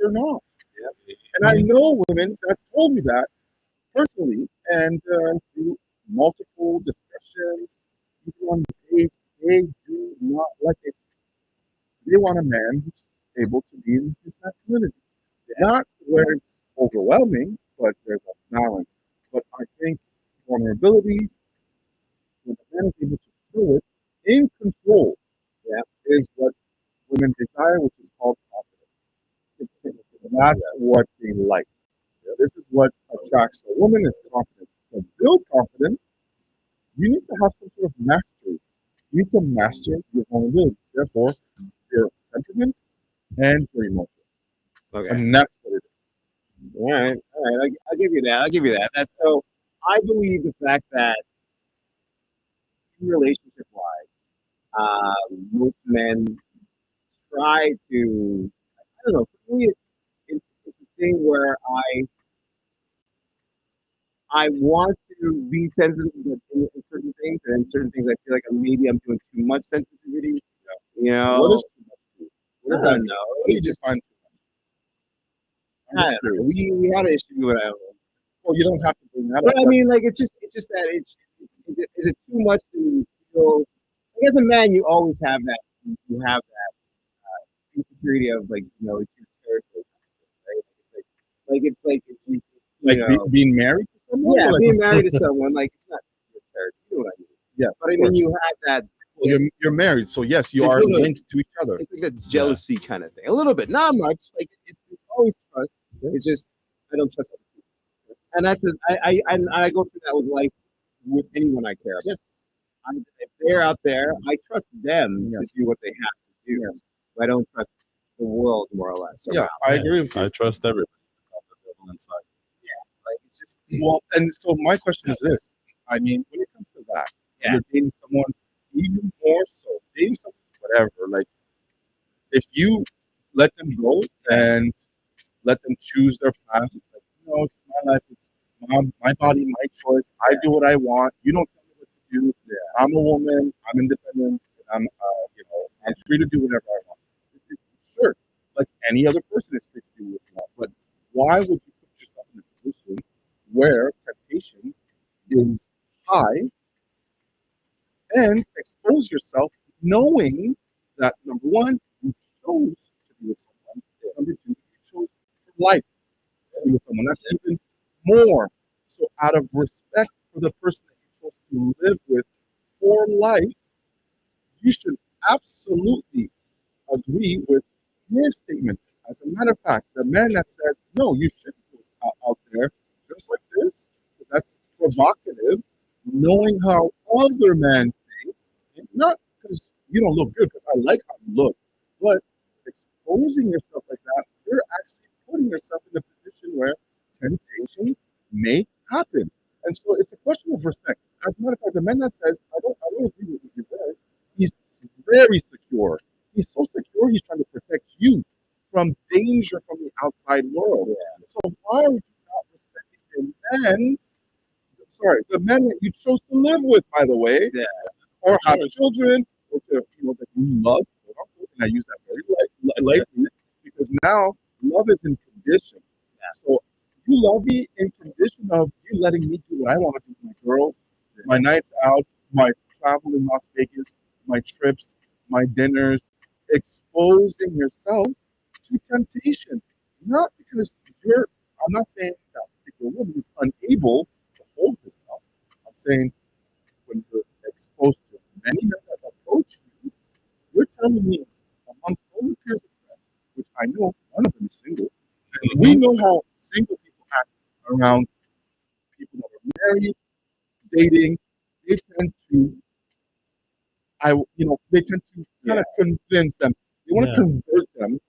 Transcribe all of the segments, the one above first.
turn off. And I know women that told me that personally, and through multiple discussions, even on dates, they do not like it. They want a man who's able to be in his masculinity. Not where it's overwhelming, but there's a balance. But I think vulnerability, when a man is able to show it in control, is what women desire, which is called confidence. That's what they like. This is what attracts a woman is confidence. To build confidence, you need to have some sort of mastery. You need to master your vulnerability. Therefore, your temperament and your emotions. Okay. And that's what it is. All right. I'll give you that. I'll give you that. That's so. I believe the fact that relationship wise, most men try to. I don't know. For me, it's a thing where I want to be sensitive in certain things, and in certain things I feel like maybe I'm doing too much sensitivity. You know, What is too much? what does that know? What do you define too much? I'm I just don't know. curious. We had an issue with it. Well, you don't have to bring that But up. I mean, like it's just that is it too much to feel? Like as a man, you always have that. You have that insecurity of like it's your territory, right? It's you Like know being married to someone? yeah, Or like being married to someone like it's not your territory. You know what I mean? yeah, But I of mean, course. you have that. Well, you're married, so yes, you It's are a little- linked to each other. It's like a jealousy kind of thing, a little bit, not much. Like it's always trust. It's just I don't trust other people, and that's I go through that with life with anyone I care about. If they're out there, I trust them to do what they have to do. I don't trust the world more or less. Yeah, Around. I agree with you. I trust everybody. The devil inside. Like it's just Well, and so my question is this. I mean, when it comes to that, you're dating someone even more so, dating someone, whatever, like if you let them go and let them choose their path, it's like, it's my life, it's my body, my choice. I do what I want. You don't tell me what to do. I'm a woman. I'm independent. I'm, I'm free to do whatever I want. Sure, like any other person is free to do what you want. But why would you put yourself in a position where temptation is high and expose yourself knowing that number one, you chose to be with someone, number two, you chose for life to be with someone. That's even more. So out of respect for the person that you chose to live with for life, you should absolutely agree with his statement. As a matter of fact, the man that says, no, you shouldn't go out there just like this, because that's provocative, knowing how other men thinks, not because you don't look good, because I like how you look, but exposing yourself like that, you're actually putting yourself in a position where temptation may happen. And so it's a question of respect. As a matter of fact, the man that says, I don't agree with what you said, he's very secure. He's so secure, he's trying to protect you from danger from the outside world. So why are you not respecting your men's, the men that you chose to live with, by the way, or have children, or to, that you love, quote unquote, and I use that very lightly, because now love is in condition. So you love me in condition of you letting me do what I want to do with my girls, my nights out, my travel in Las Vegas, my trips, my dinners, exposing yourself to temptation. Not because I'm not saying that particular woman is unable to hold herself. I'm saying when you're exposed to many men that approach you, you're telling me amongst all your peers and friends, which I know none of them is single, and we know how single people act around people that are married, dating. They tend to they tend to kind of convince them. They want to convert them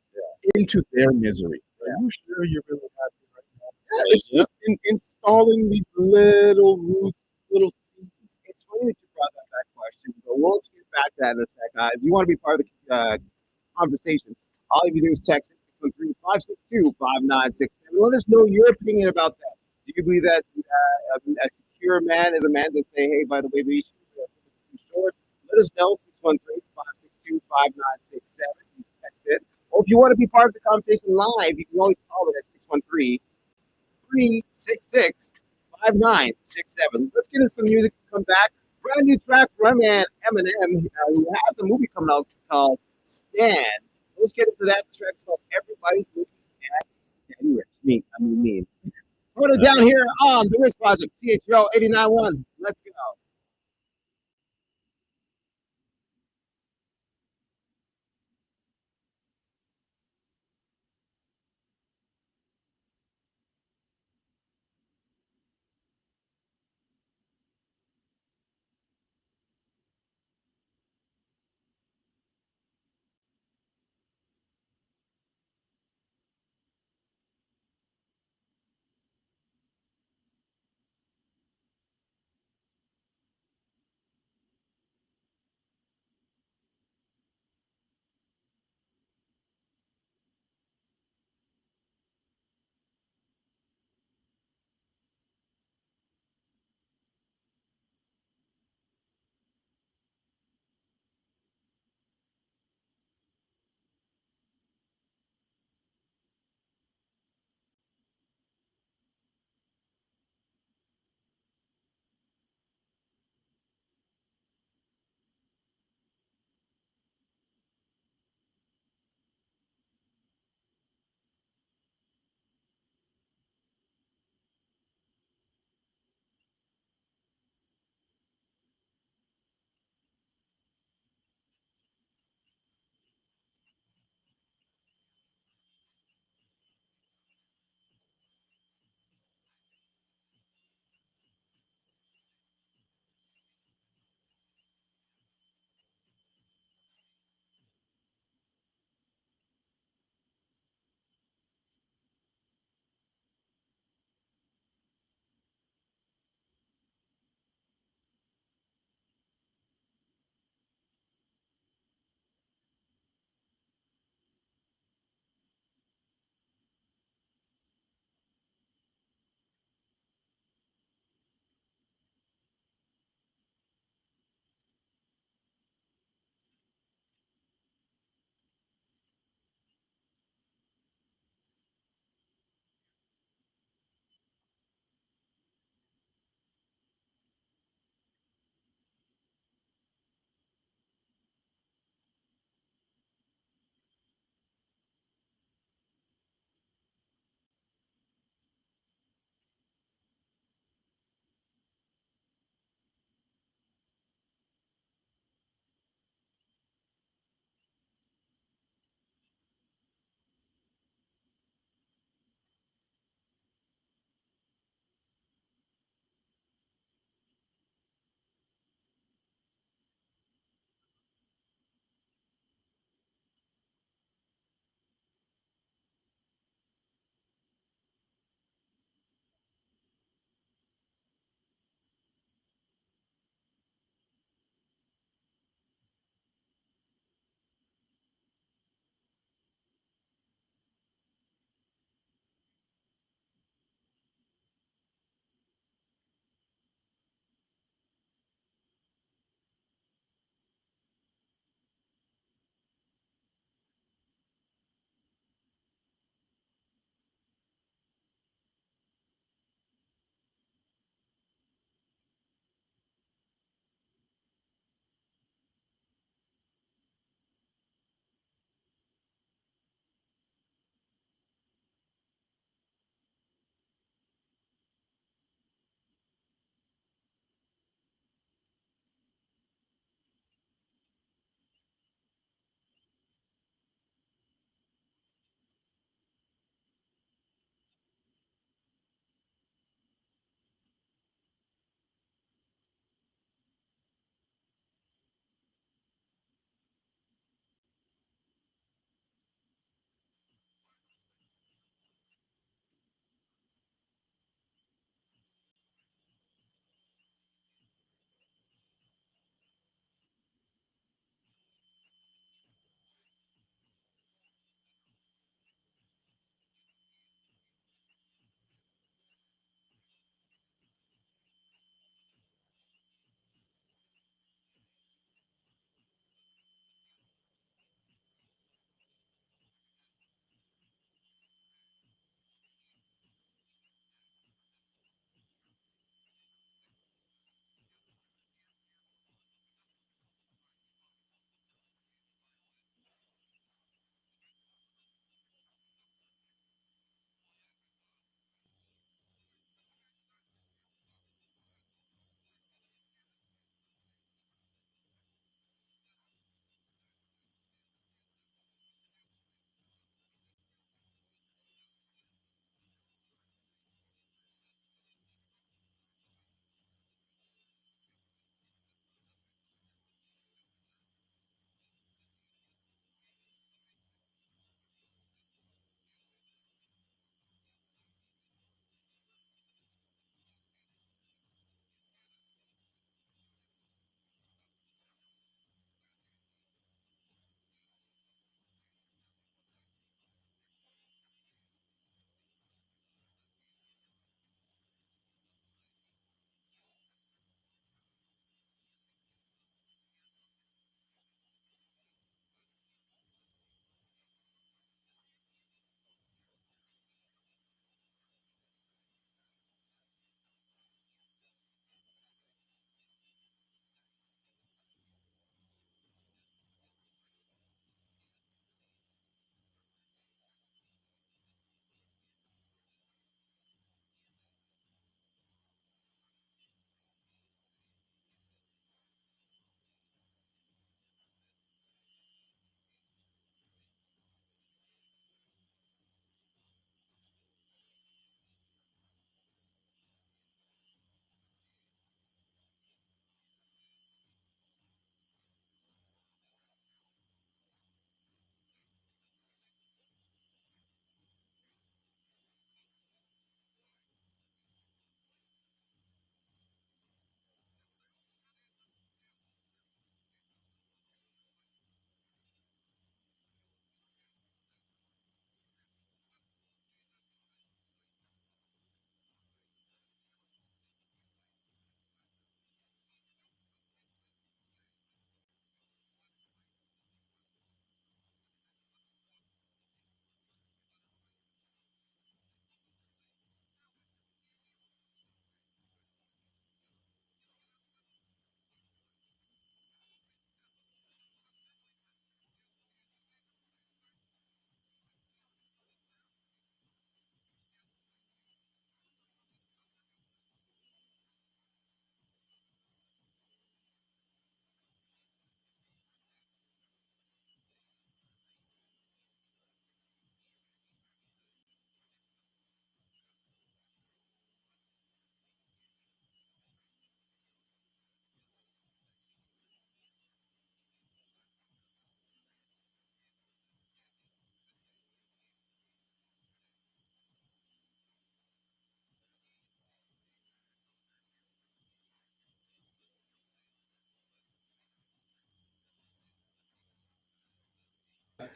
into their misery. Are you sure you're really happy right now? Yeah, it's just installing these little roots, little seeds. it's funny that you brought up that question, but we'll get back to that in a sec. If you want to be part of the conversation, all you do is text 613-562-5967. Let us know your opinion about that. Do you believe that a secure man is a man that say, hey, by the way, these shoes are too short? Let us know, 613-562-5967. You text it. Or if you want to be part of the conversation live, you can always call it at 613-366-5967. Let's get into some music and come back. Brand new track from Eminem, who has a movie coming out called Stan. So let's get into that track called Everybody's Looking at Danny Rich. Me. Put it down here on the Risk Project, CHO 89.1. Let's go.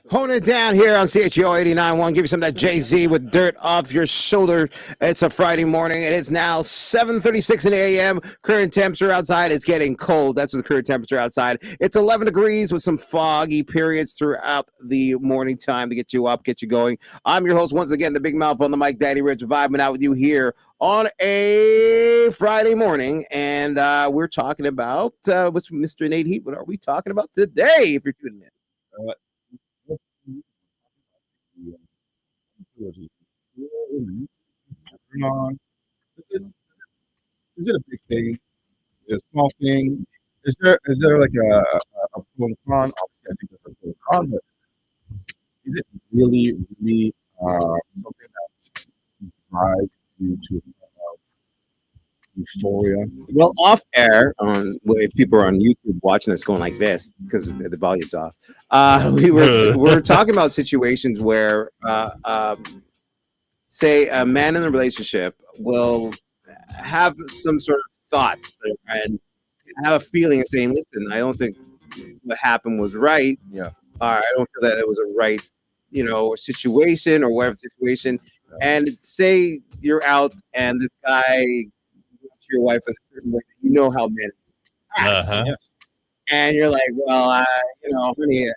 Holding it down here on CHO 89.1. Give you some of that Jay-Z with Dirt Off Your Shoulder. It's a Friday morning. It is now 7:36 in the a.m. Current temperature outside. It's getting cold. That's the current temperature outside. It's 11 degrees with some foggy periods throughout the morning time to get you up, get you going. I'm your host, once again, the Big Mouth on the mic, Daddy Rich, vibing out with you here on a Friday morning. And we're talking about, what's Mr. Nate Heat? What are we talking about today, if you're tuning in? Is it a big thing? Is it a small thing? Is there like a pro and con? Obviously, I think there's a pro and con, but is it really something that drives you to euphoria? Well, off air, if people are on YouTube watching us going like this because the volume's off, we're talking about situations where, say, a man in a relationship will have some sort of thoughts and have a feeling of saying, "Listen, I don't think what happened was right. Yeah. Or I don't feel that it was a right, situation or whatever situation." And say you're out and this guy to your wife in a certain way, you know how men acts. Yes. And you're like, well, honey, I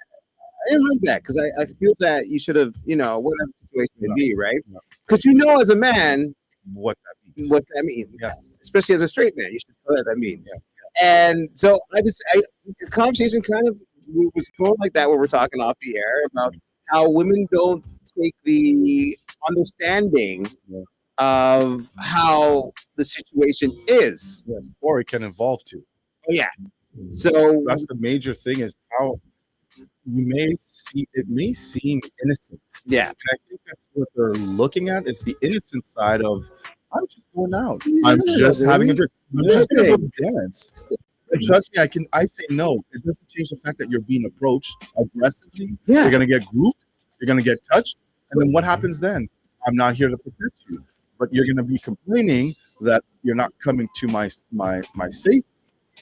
didn't like that because I feel that you should have, whatever situation it be, right? Because as a man, What that means? what's that mean? Yeah. Especially as a straight man, you should know what that means. Yeah. And so the conversation kind of was going like that where we're talking off the air about how women don't take the understanding of how the situation is. Yes. Or it can evolve to. Oh, yeah. So That's the major thing is how it may seem innocent. yeah, And I think that's what they're looking at is the innocent side of I'm just going out. I'm Yeah, just having a drink. I'm just Yeah. gonna go dance. And trust me, I say no. It doesn't change the fact that you're being approached aggressively. yeah. You're gonna get grouped, you're gonna get touched, and then what happens then? I'm not here to protect you. But you're gonna be complaining that you're not coming to my safe.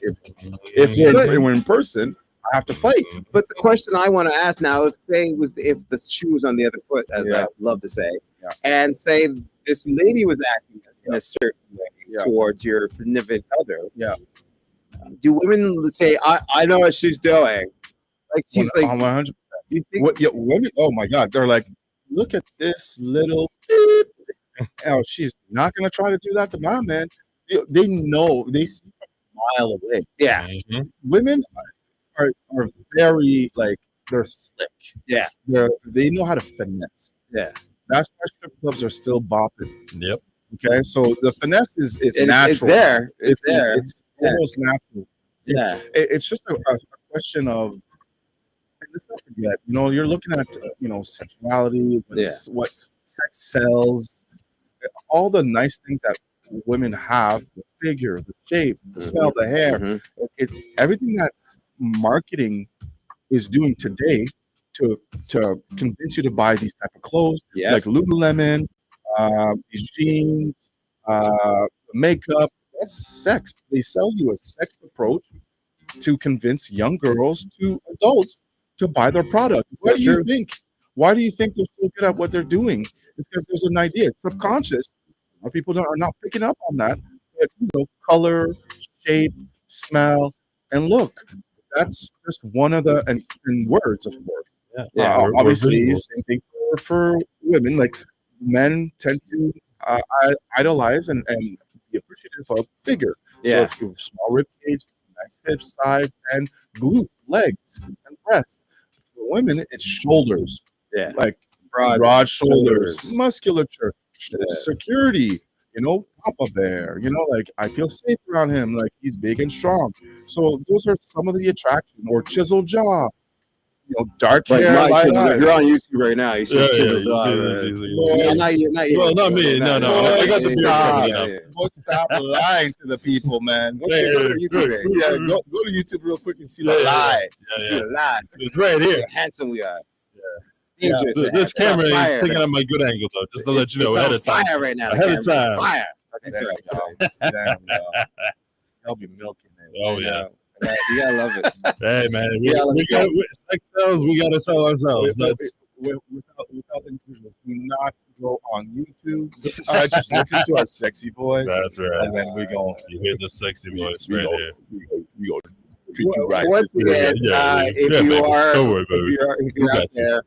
If we're in person, I have to fight. But the question I want to ask now is, if the shoe's on the other foot, as Yeah. I love to say, Yeah. and say this lady was acting in a certain way Yeah. towards your significant other. Yeah. Do women say, "I know what she's doing"? Like she's like, 100%. do you think? What, yeah, women, oh my God, they're like, look at this little beep. Oh, she's not gonna try to do that to my man. They know, they see from a mile away. Yeah, Women are very like they're slick. Yeah. They know how to finesse. Yeah. That's why strip clubs are still bopping. Yep. Okay, so the finesse is It's natural. there. It's there. It's almost natural. Yeah. It's just a question of. Let's not forget, you're looking at sexuality, what sex sells, all the nice things that women have, the figure, the shape, the smell, the hair, everything that marketing is doing today to convince you to buy these type of clothes, like Lululemon, these jeans, makeup. That's sex. They sell you a sex approach to convince young girls to adults to buy their product. Why do you think they're so good at what they're doing? It's because there's an idea. It's subconscious. A lot of people are not picking up on that. But, color, shape, smell, and look. That's just one of the and words, of course. Yeah. Obviously, same thing for women. Like men tend to idolize and be appreciative of figure. Yeah. So if you have small rib cage, nice hip size, and glutes, legs, and breasts. For women, it's shoulders. Yeah. Like Broad shoulders, shoulders. musculature, security. Papa Bear. Like I feel safe around him. Like he's big and strong. So those are some of the attraction. Or chiseled jaw. Dark hair, light If eyes. you're on YouTube right now, you see Yeah, Chiseled yeah, Dog, you right? see- No, not you. Well, not me. No. I got the beard Stop. coming up. Go stop lying to the people, man. Go Yeah, to yeah, YouTube. good. Yeah, go to YouTube real quick and see the Yeah, yeah, lie. Yeah, See yeah. a lot. It's right here. How handsome we are. Yeah. Dangerous. This camera It's on ain't fire. picking up my good angle though. Just to let you know It's ahead on of time. fire right now. the Ahead of camera's on time. Fire. That's That's right. right. Damn, they'll be milking it. Oh, yeah. You gotta love it. Hey man, Yeah, let me we got sex sells. We gotta sell ourselves. That's Without individuals, do not go on YouTube. Just listen to our sexy voice, that's right. and then we go. You hear the sexy voice we right go, here. we go treat you right. Once again, if baby. you are, Don't worry, if baby. you're We out got you. there,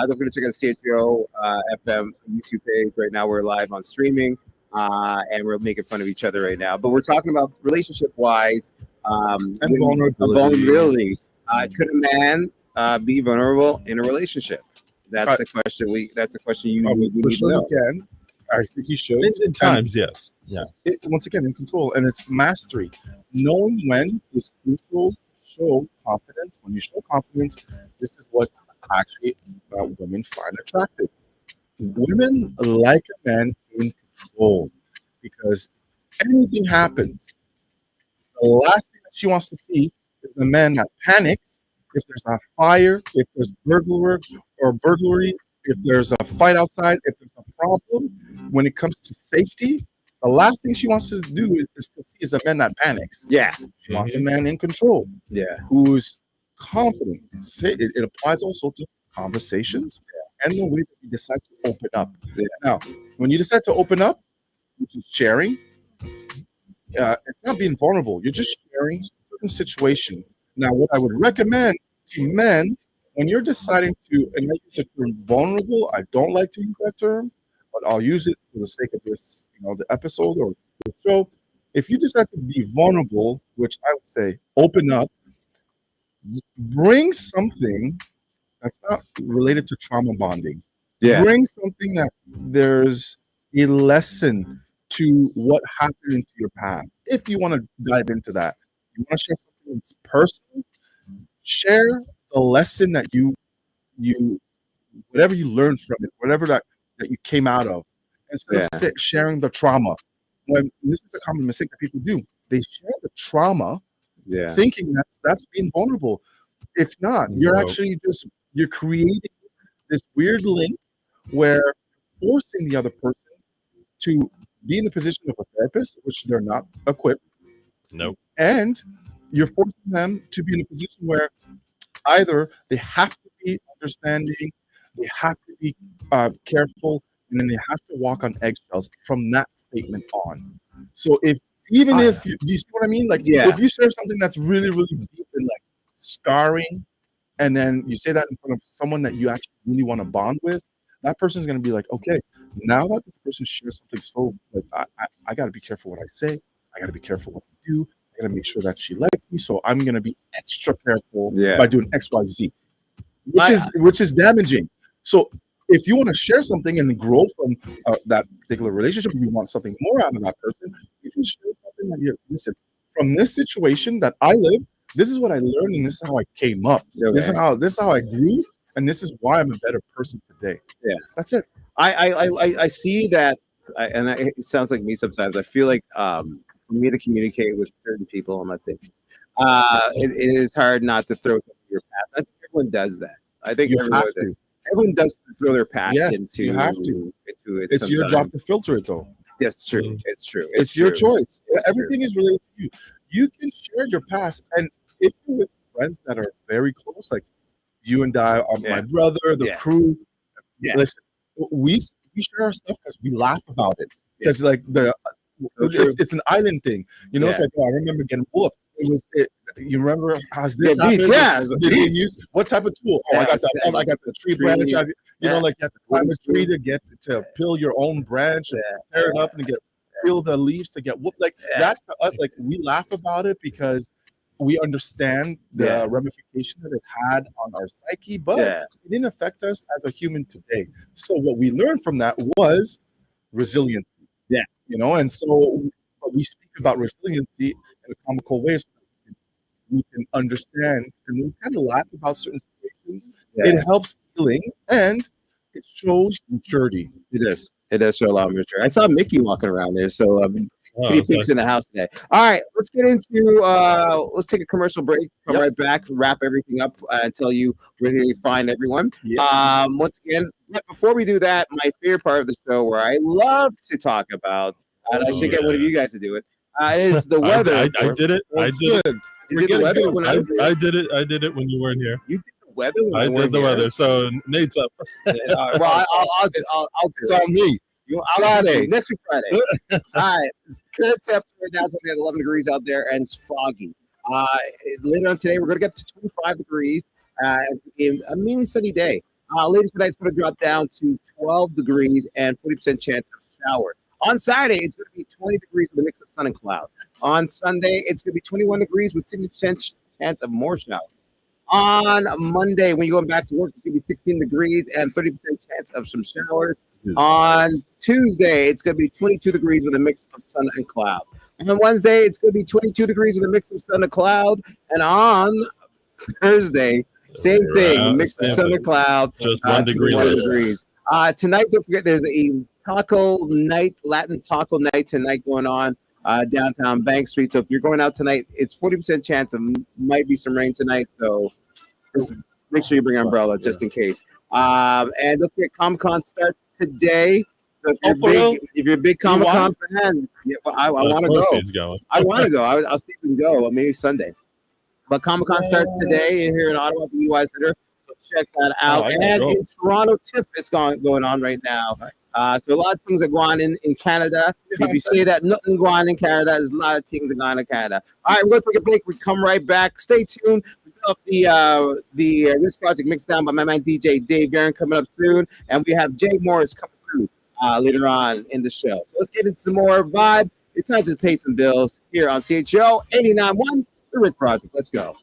don't forget to check out the CHGO FM YouTube page. Right now, we're live on streaming, and we're making fun of each other right now. But we're talking about relationship-wise And vulnerability. Could a man be vulnerable in a relationship? That's the question. That's a question you For need to sure know. he can. I think he should. In times, yes. Yeah. Once again, in control, and it's mastery. Knowing when is crucial to show confidence. When you show confidence, this is what actually women find attractive. Women like a man in control because anything happens, the last thing that she wants to see is a man that panics if there's a fire, if there's burglary, if there's a fight outside, if there's a problem. When it comes to safety, the last thing she wants to do is to see is a man that panics. Yeah. She wants a man in control, Yeah. who's confident. It applies also to conversations and the way that you decide to open up. Yeah. Now, when you decide to open up, which is sharing, it's not being vulnerable. You're just sharing a certain situation. Now, what I would recommend to men when you're deciding to, and I use the term vulnerable, I don't like to use that term, but I'll use it for the sake of this, the episode or the show. If you decide to be vulnerable, which I would say open up, bring something that's not related to trauma bonding. Yeah. Bring something that there's a lesson to what happened into your past. If you want to dive into that, you want to share something that's personal, share the lesson that you whatever you learned from it, whatever that you came out of, instead of sharing the trauma. When this is a common mistake that people do, they share the trauma, thinking that's being vulnerable. It's not. You're actually you're creating this weird link where forcing the other person to be in the position of a therapist, which they're not equipped. Nope. And you're forcing them to be in a position where either they have to be understanding, they have to be careful, and then they have to walk on eggshells from that statement on. So if you see what I mean? Like if you share something that's really, really deep and like scarring, and then you say that in front of someone that you actually really want to bond with, that person's going to be like, okay, now that this person shares something so, like, I got to be careful what I say. I got to be careful what I do. I got to make sure that she likes me. So I'm going to be extra careful by doing X, Y, Z, which is damaging. So if you want to share something and grow from that particular relationship, you want something more out of that person, you can share something that you listen. From this situation that I live, this is what I learned, and this is how I came up. Okay. This is how I grew, and this is why I'm a better person today. Yeah, that's it. I see that, and it sounds like me sometimes. I feel like for me to communicate with certain people, I'm not saying it is hard not to throw something in your past. I think everyone does that. I think everyone does throw their past into. You have to. Into it. It's your job to filter it, though. That's true. It's true. It's your choice. Everything is related to you. You can share your past, and if you're with friends that are very close, like you and I, my brother, the crew. Listen, we share our stuff because we laugh about it. Because like it's an island thing, It's like, I remember getting whooped. You remember how's this happened? What type of tool? I got the tree branch. Like you have to climb a tree to get to peel your own branch and tear it up and peel the leaves to get whooped. Like that to us, like we laugh about it because we understand the ramification that it had on our psyche, but it didn't affect us as a human today. So what we learned from that was resiliency. Yeah. And so we speak about resiliency in a comical way so we can understand and we kind of laugh about certain situations. It helps healing and it shows maturity. It does show a lot of maturity. I saw Mickey walking around there, so Kitty Pig's in the house today. All right, let's get into let's take a commercial break. Come right back, wrap everything up, and tell you where you find everyone. Once again, before we do that, my favorite part of the show, where I love to talk about, and I should get one of you guys to do it, is the weather. I did it. I did it. You We're did the getting weather good. when I was there. I did it. I did it when you weren't here. You did the weather when I did weren't the here? weather. So Nate's up. Well, I'll do It's it. on me. I'll do Friday. it next week Friday. All right. Current temperature right now is only at 11 degrees out there, and it's foggy. Later on today, we're going to get to 25 degrees. It's gonna be a mainly sunny day. Later tonight, it's going to drop down to 12 degrees and 40% chance of shower. On Saturday, it's going to be 20 degrees with a mix of sun and cloud. On Sunday, it's going to be 21 degrees with 60% chance of more showers. On Monday, when you're going back to work, it's going to be 16 degrees and 30% chance of some showers. On Tuesday, it's going to be 22 degrees with a mix of sun and cloud. And on Wednesday, it's going to be 22 degrees with a mix of sun and cloud. And on Thursday, same thing, mix of sun and cloud. Just 1 degree 21 less. degrees. Tonight, don't forget, there's a taco night, Latin taco night tonight going on downtown Bank Street. So if you're going out tonight, it's 40% chance of might be some rain tonight. So just make sure you bring an umbrella just in case. And don't forget, Comic-Con starts today. So if you're a big Comic-Con fan, yeah, well, I want to go. He's going. I want to go. I'll see if we can go. Maybe Sunday. But Comic-Con starts today here in Ottawa at the UI Center. So check that out. And in Toronto, TIFF is going on right now. So a lot of things are going on in Canada. If you say that nothing going on in Canada, there's a lot of things going on in Canada. All right, we're going to take a break. We come right back. Stay tuned. We got the Rich Project mixed down by my man DJ Dave Guerin coming up soon. And we have Jay Morris coming through later on in the show. So let's get into some more vibe. It's time to pay some bills here on CHO 89.1, The Rich Project. Let's go.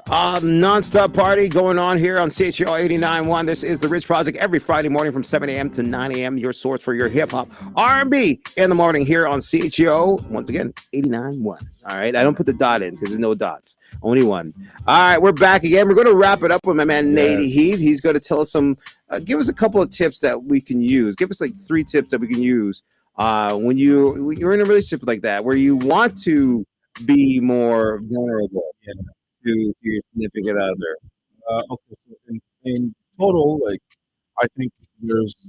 Non-stop party going on here on CHO 89.1. This is the Rich Project every Friday morning from 7 a.m. to 9 a.m. Your source for your hip hop R&B in the morning here on CHO. Once again, 89.1. All right, I don't put the dot in because there's no dots, only one. All right, we're back again. We're going to wrap it up with my man Nate Heath. He's going to tell us give us a couple of tips that we can use. Give us like 3 tips that we can use when you're in a relationship like that, where you want to be more vulnerable. To your significant other. Okay, so in total, like I think there's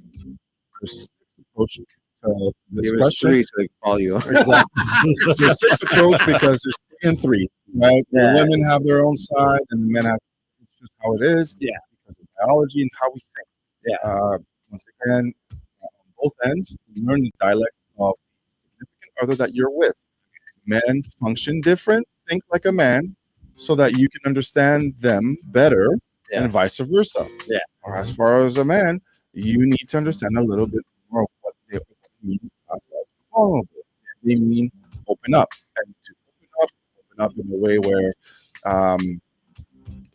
6 approaches to this Give us question. 3 so they can follow you. Exactly. So there's 6 approach because there's 3 and 3, right? Yeah. The women have their own side, and the men have it's just how it is. Yeah. Because of biology and how we think. Yeah. Once again, on both ends, learn the dialect of the significant other that you're with. Men function different. Think like a man, so that you can understand them better, Yeah. and vice versa. Yeah. Or as far as a man, you need to understand a little bit more of what they mean as vulnerable. They mean open up, and to open up in a way where um,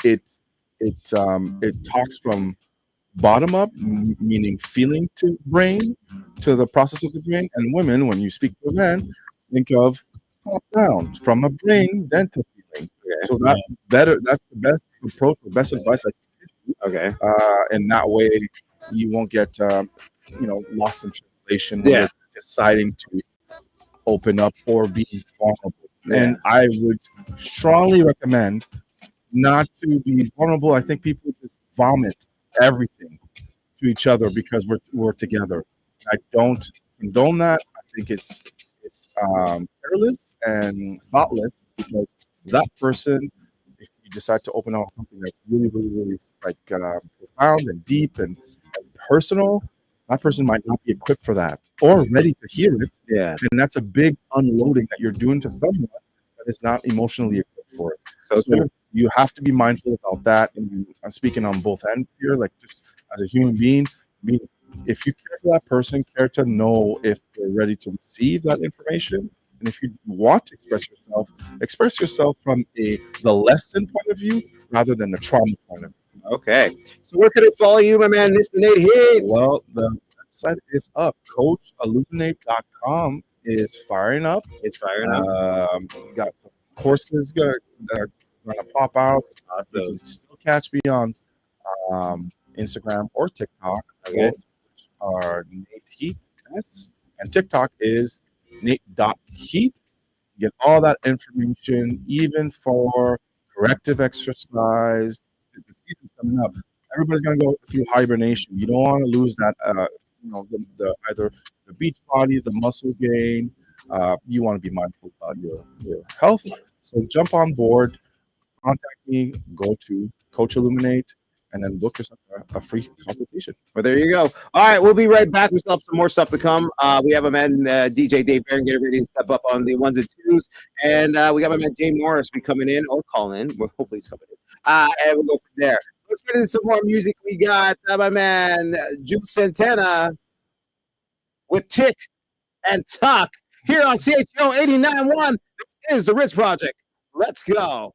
it talks from bottom up, meaning feeling to brain, to the process of the brain. And women, when you speak to a man, think of top down, from a brain, then to feeling. Okay. So that's the best approach, the best advice I can give you. Okay. And that way you won't get lost in translation when Yeah. you're deciding to open up or be vulnerable. Yeah. And I would strongly recommend not to be vulnerable. I think people just vomit everything to each other because we're together. I don't condone that. I think it's careless and thoughtless, because that person, if you decide to open up something that's really, really, really like profound and deep and personal, that person might not be equipped for that or ready to hear it. Yeah. And that's a big unloading that you're doing to someone that is not emotionally equipped for it. So You have to be mindful about that. And I'm speaking on both ends here, like just as a human being, if you care for that person, care to know if they're ready to receive that information. And if you want to express yourself from the lesson point of view rather than the trauma point of view. Okay. So where can I follow you, my man, Mr. Nate Heath? Well, the website is up. CoachIlluminate.com is firing up. It's firing up. Got some courses that are going to pop out. Awesome. You can still catch me on Instagram or TikTok. Okay. Both are Nate Heat S, and TikTok is Nate.Heat. Get all that information, even for corrective exercise. The season's coming up. Everybody's gonna go through hibernation. You don't want to lose that. The either the beach body, the muscle gain. You want to be mindful about your health. So jump on board. Contact me. Go to Coach Illuminate, and then book yourself a free consultation. Well, there you go. All right, we'll be right back. We still have some more stuff to come. We have a man, DJ Dave Barron, getting ready to step up on the ones and twos. And we got my man, Jay Morris, be coming in or calling in. Well, hopefully he's coming in. And we'll go from there. Let's get into some more music. We got my man, Juke Santana with Tick and Talk here on CHO 89.1. This is the Rich Project. Let's go.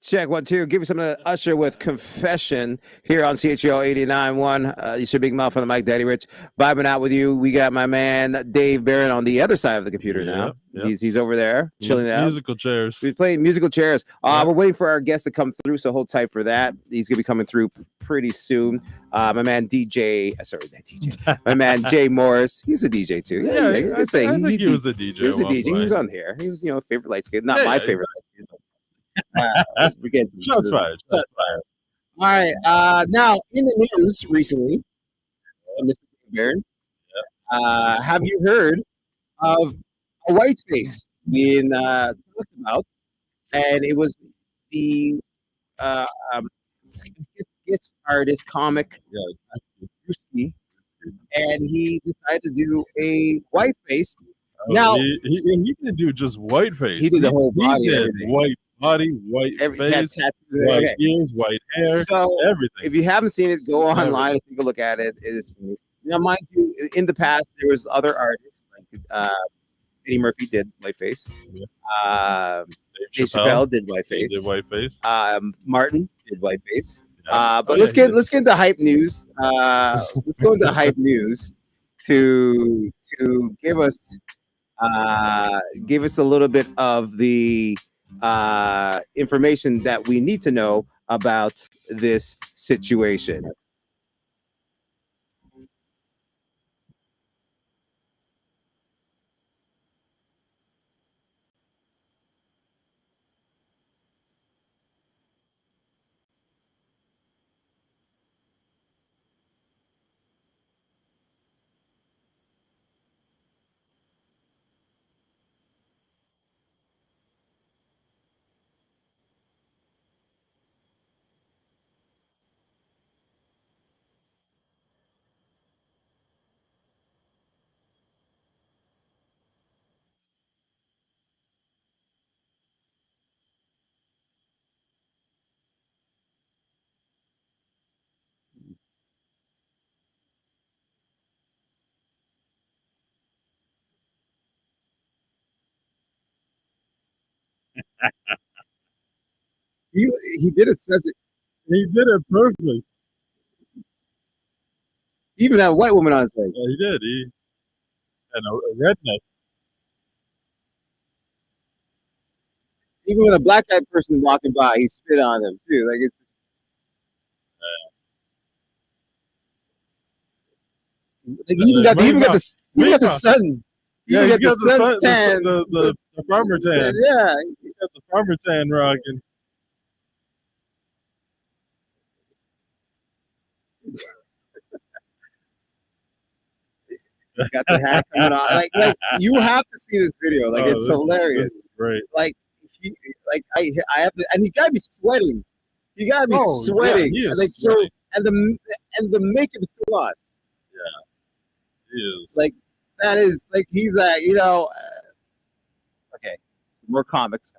Check 1 2. Give you some of the Usher with Confession here on CHO 89.1. You should big mouth on the mic, Daddy Rich. Vibing out with you. We got my man Dave Barron on the other side of the computer now. Yep. He's over there chilling out. Musical chairs. We're playing musical chairs. Yep. We're waiting for our guest to come through, so hold tight for that. He's gonna be coming through pretty soon. My man DJ, sorry, not DJ. My man Jay Morris. He's a DJ too. Yeah, I think he was a DJ. He was a at one DJ. He point. was on here. He was, favorite light skin. Not Yeah, my yeah, favorite. We're getting to Shots fired. Shots fired. All right. Now in the news recently, Mr. Barron, have you heard of a white face being talked about? And it was the sketch artist, comic, Drewski, and he decided to do a white face. Now he didn't do just white face. he did the whole body, He did everything. white body, white face, white Okay. ears, white hair, So everything. if you haven't seen it, go online and take a look at it. It is funny. Now, mind you, in the past there was other artists like Eddie Murphy did whiteface. Dave Chappelle did He whiteface. did white face. Martin did whiteface. Yeah. But Oh, let's yeah, he let's get into hype news. Let's go into hype news to give us a little bit of the information that we need to know about this situation. He did it such a, He did it perfect. even had a white woman on stage. Yeah, he did. He and a redneck. Even when a black type person walking by, he spit on them too. Like it's like he even got the sun. He Yeah, even he's got the sun tan. the farmer tan. Yeah, He's got the farmer tan rocking. got the hat coming on. Like you have to see this video. Like it's This hilarious. is great. Like I have to, and you gotta be sweating. You gotta be sweating. Yeah, he is like so, sweating. and the makeup is still on. He is. Like that is like he's okay. Some more comics.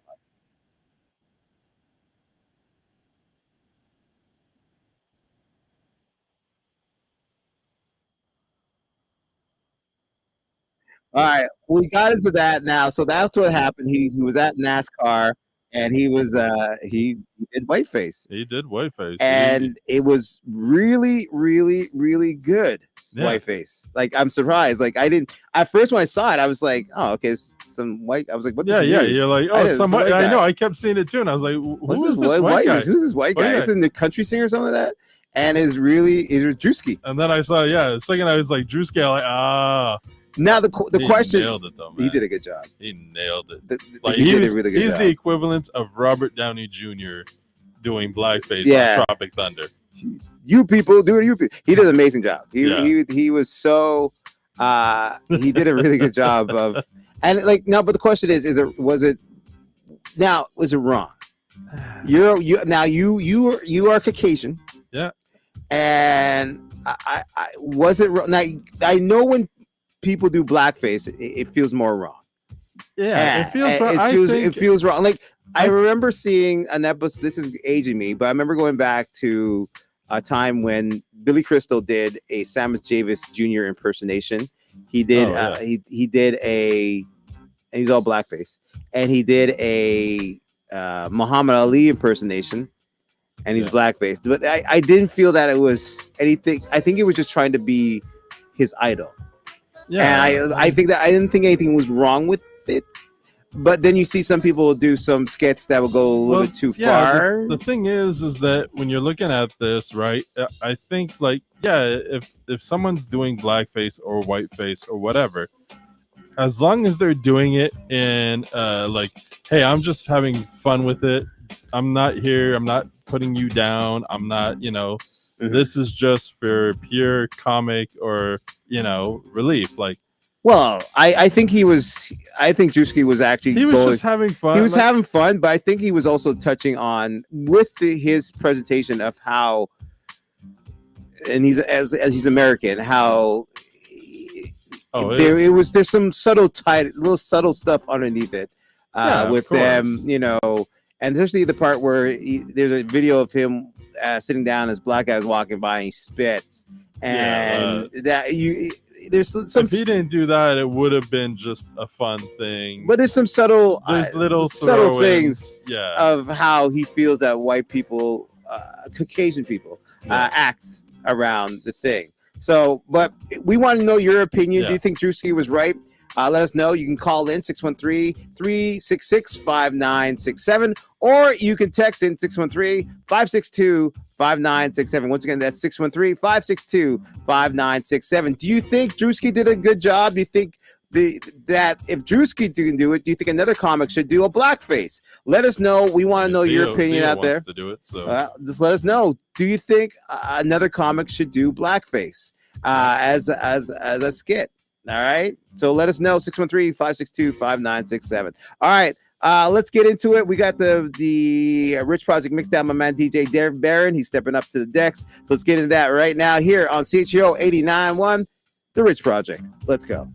All right, we got into that now. So that's what happened. He was at NASCAR and he was he did whiteface. He did whiteface. And it was really, really, really good. Yeah. Whiteface. Like I'm surprised. Like I didn't at first when I saw it, I was like, oh, okay, it's some white. I was like, what? Yeah. You're like, I oh, did, it's some it's a white. white I know. guy. I kept seeing it too, and I was like, What's who is this white guy? Who's this white guy? White It's guy. in the country singer or something like that. And is Drewski. And then I saw, the second I was like, Drew Scale, like, Now the he question. nailed it though, man. He did a good job. He nailed it. Like He he did was, a really good he's job. the equivalent of Robert Downey Jr. doing blackface Yeah. on Tropic Thunder. You people do it. You people. He did an amazing job. Yeah. He was so. He did a really good job of, and like now. But the question is was it wrong? You are Caucasian. Yeah. And I was it wrong? Now I know when people do blackface, it feels more wrong. Yeah, it feels wrong. It feels wrong. Like I remember seeing an episode. This is aging me, but I remember going back to a time when Billy Crystal did a Samus Javis Jr. impersonation. He did. He did and he was all blackface, and he did a Muhammad Ali impersonation, and he's Yeah. blackface. But I didn't feel that it was anything. I think it was just trying to be his idol, Yeah, and I think that I didn't think anything was wrong with it. But then you see some people do some skits that will go a little bit too far. The thing is that when you're looking at this, right? I think like if someone's doing blackface or whiteface or whatever, as long as they're doing it in like, hey, I'm just having fun with it. I'm not here. I'm not putting you down. I'm not, this is just for pure comic or relief. Like, Well, I think he was. I think Drewski was actually. he was just having fun. He was having fun, but I think he was also touching on with his presentation of how, and he's as he's American, how there's some little subtle stuff underneath it with them, and especially the part where there's a video of him sitting down as black guys walking by and he spits, and there's some. If he didn't do that, it would have been just a fun thing. But there's some subtle things yeah, of how he feels that white people, Caucasian people, act around the thing. So, but we want to know your opinion. Yeah. Do you think Drewski was right? Let us know. You can call in 613-366-5967, or you can text in 613-562-5967. Once again, that's 613-562-5967. Do you think Drewski did a good job? Do you think that if Drewski can do it, do you think another comic should do a blackface? Let us know. We want to know your opinion out there. To do it, so. Just let us know. Do you think another comic should do blackface as a skit? All right. So let us know. 613-562-5967. All right. Let's get into it. We got the Rich Project mixed down. My man DJ Darren Barron. He's stepping up to the decks. So let's get into that right now here on CHO 89.1, The Rich Project. Let's go.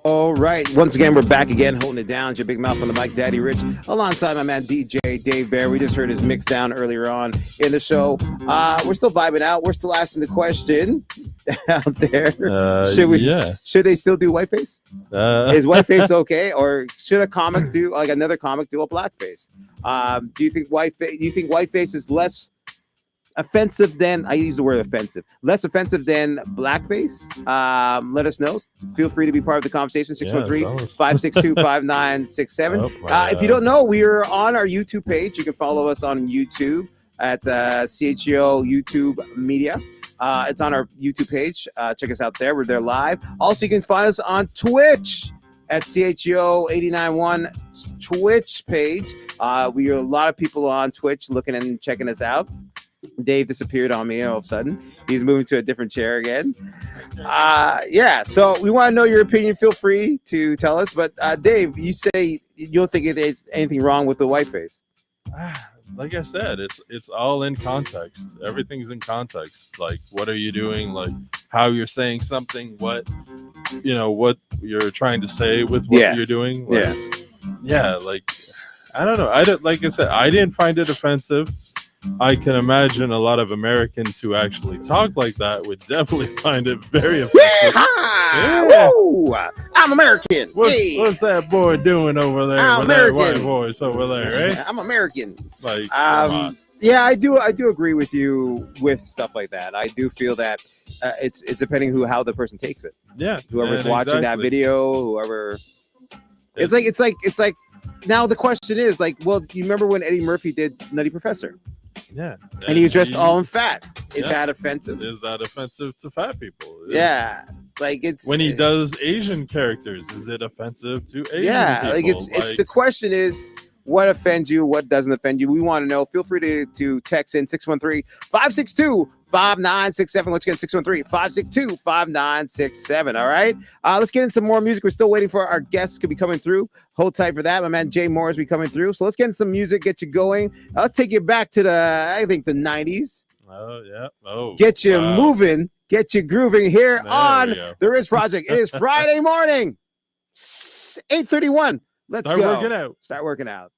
All right. Once again, we're back again, holding it down. It's your big mouth on the mic, Daddy Rich, alongside my man DJ Dave Bear. We just heard his mix down earlier on in the show. We're still vibing out. We're still asking the question out there. Should they still do whiteface? Is whiteface okay, or should a comic do like another comic do a blackface? Do you think whiteface is less offensive than, I use the word offensive, less offensive than blackface? Let us know. Feel free to be part of the conversation. 613-562-5967. If you don't know, we are on our YouTube page. You can follow us on YouTube at CHGO YouTube Media. It's on our YouTube page. Check us out there. We're there live. Also, you can find us on Twitch at CHGO 891 Twitch page. We are a lot of people on Twitch looking and checking us out. Dave disappeared on me all of a sudden. He's moving to a different chair again. So we want to know your opinion. Feel free to tell us. But Dave, you say you don't think there's anything wrong with the whiteface. Like I said, it's all in context. Everything's in context. Like, what are you doing? Like, how you're saying something. What you're trying to say with what you're doing. Like, like, I don't know. Like I said, I didn't find it offensive. I can imagine a lot of Americans who actually talk like that would definitely find it very offensive. Woo! I'm American. What's that boy doing over there? I'm with American. That white voice over there, right? I'm American. Like, yeah, I do agree with you with stuff like that. I do feel that it's depending how the person takes it. Yeah, whoever's watching that video, whoever. It's like. Now the question is like, well, you remember when Eddie Murphy did Nutty Professor? Yeah, and he was dressed all in fat. Is that offensive? Is that offensive to fat people? Like it's when he does Asian characters. Is it offensive to Asian people? Like it's the question is, what offends you? What doesn't offend you? We want to know. Feel free to text in 613-562-5967. Once again, 613-562-5967. All right. Let's get in some more music. We're still waiting for our guests to be coming through. Hold tight for that. My man Jay Morris be coming through. So let's get in some music, get you going. Let's take you back to the 90s. Oh, yeah. Oh, get you moving, get you grooving here on The Riz Project. It is Friday morning, 8:31. Let's go. Start working out.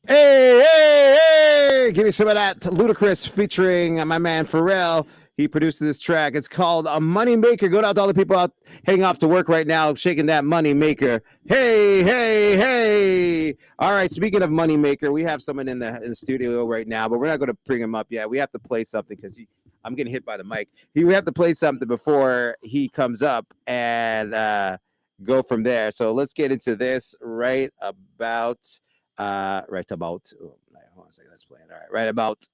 Hey, hey, hey! Give me some of that Ludacris featuring my man Pharrell. He produced this track. It's called a Money Maker. Go out to all the people out heading off to work right now, shaking that money maker. Hey, hey, hey! All right. Speaking of money maker, we have someone in the studio right now, but we're not going to bring him up yet. We have to play something because I'm getting hit by the mic. We have to play something before he comes up and go from there. So let's get into this right about. Hold on a second, let's play it. All right, right about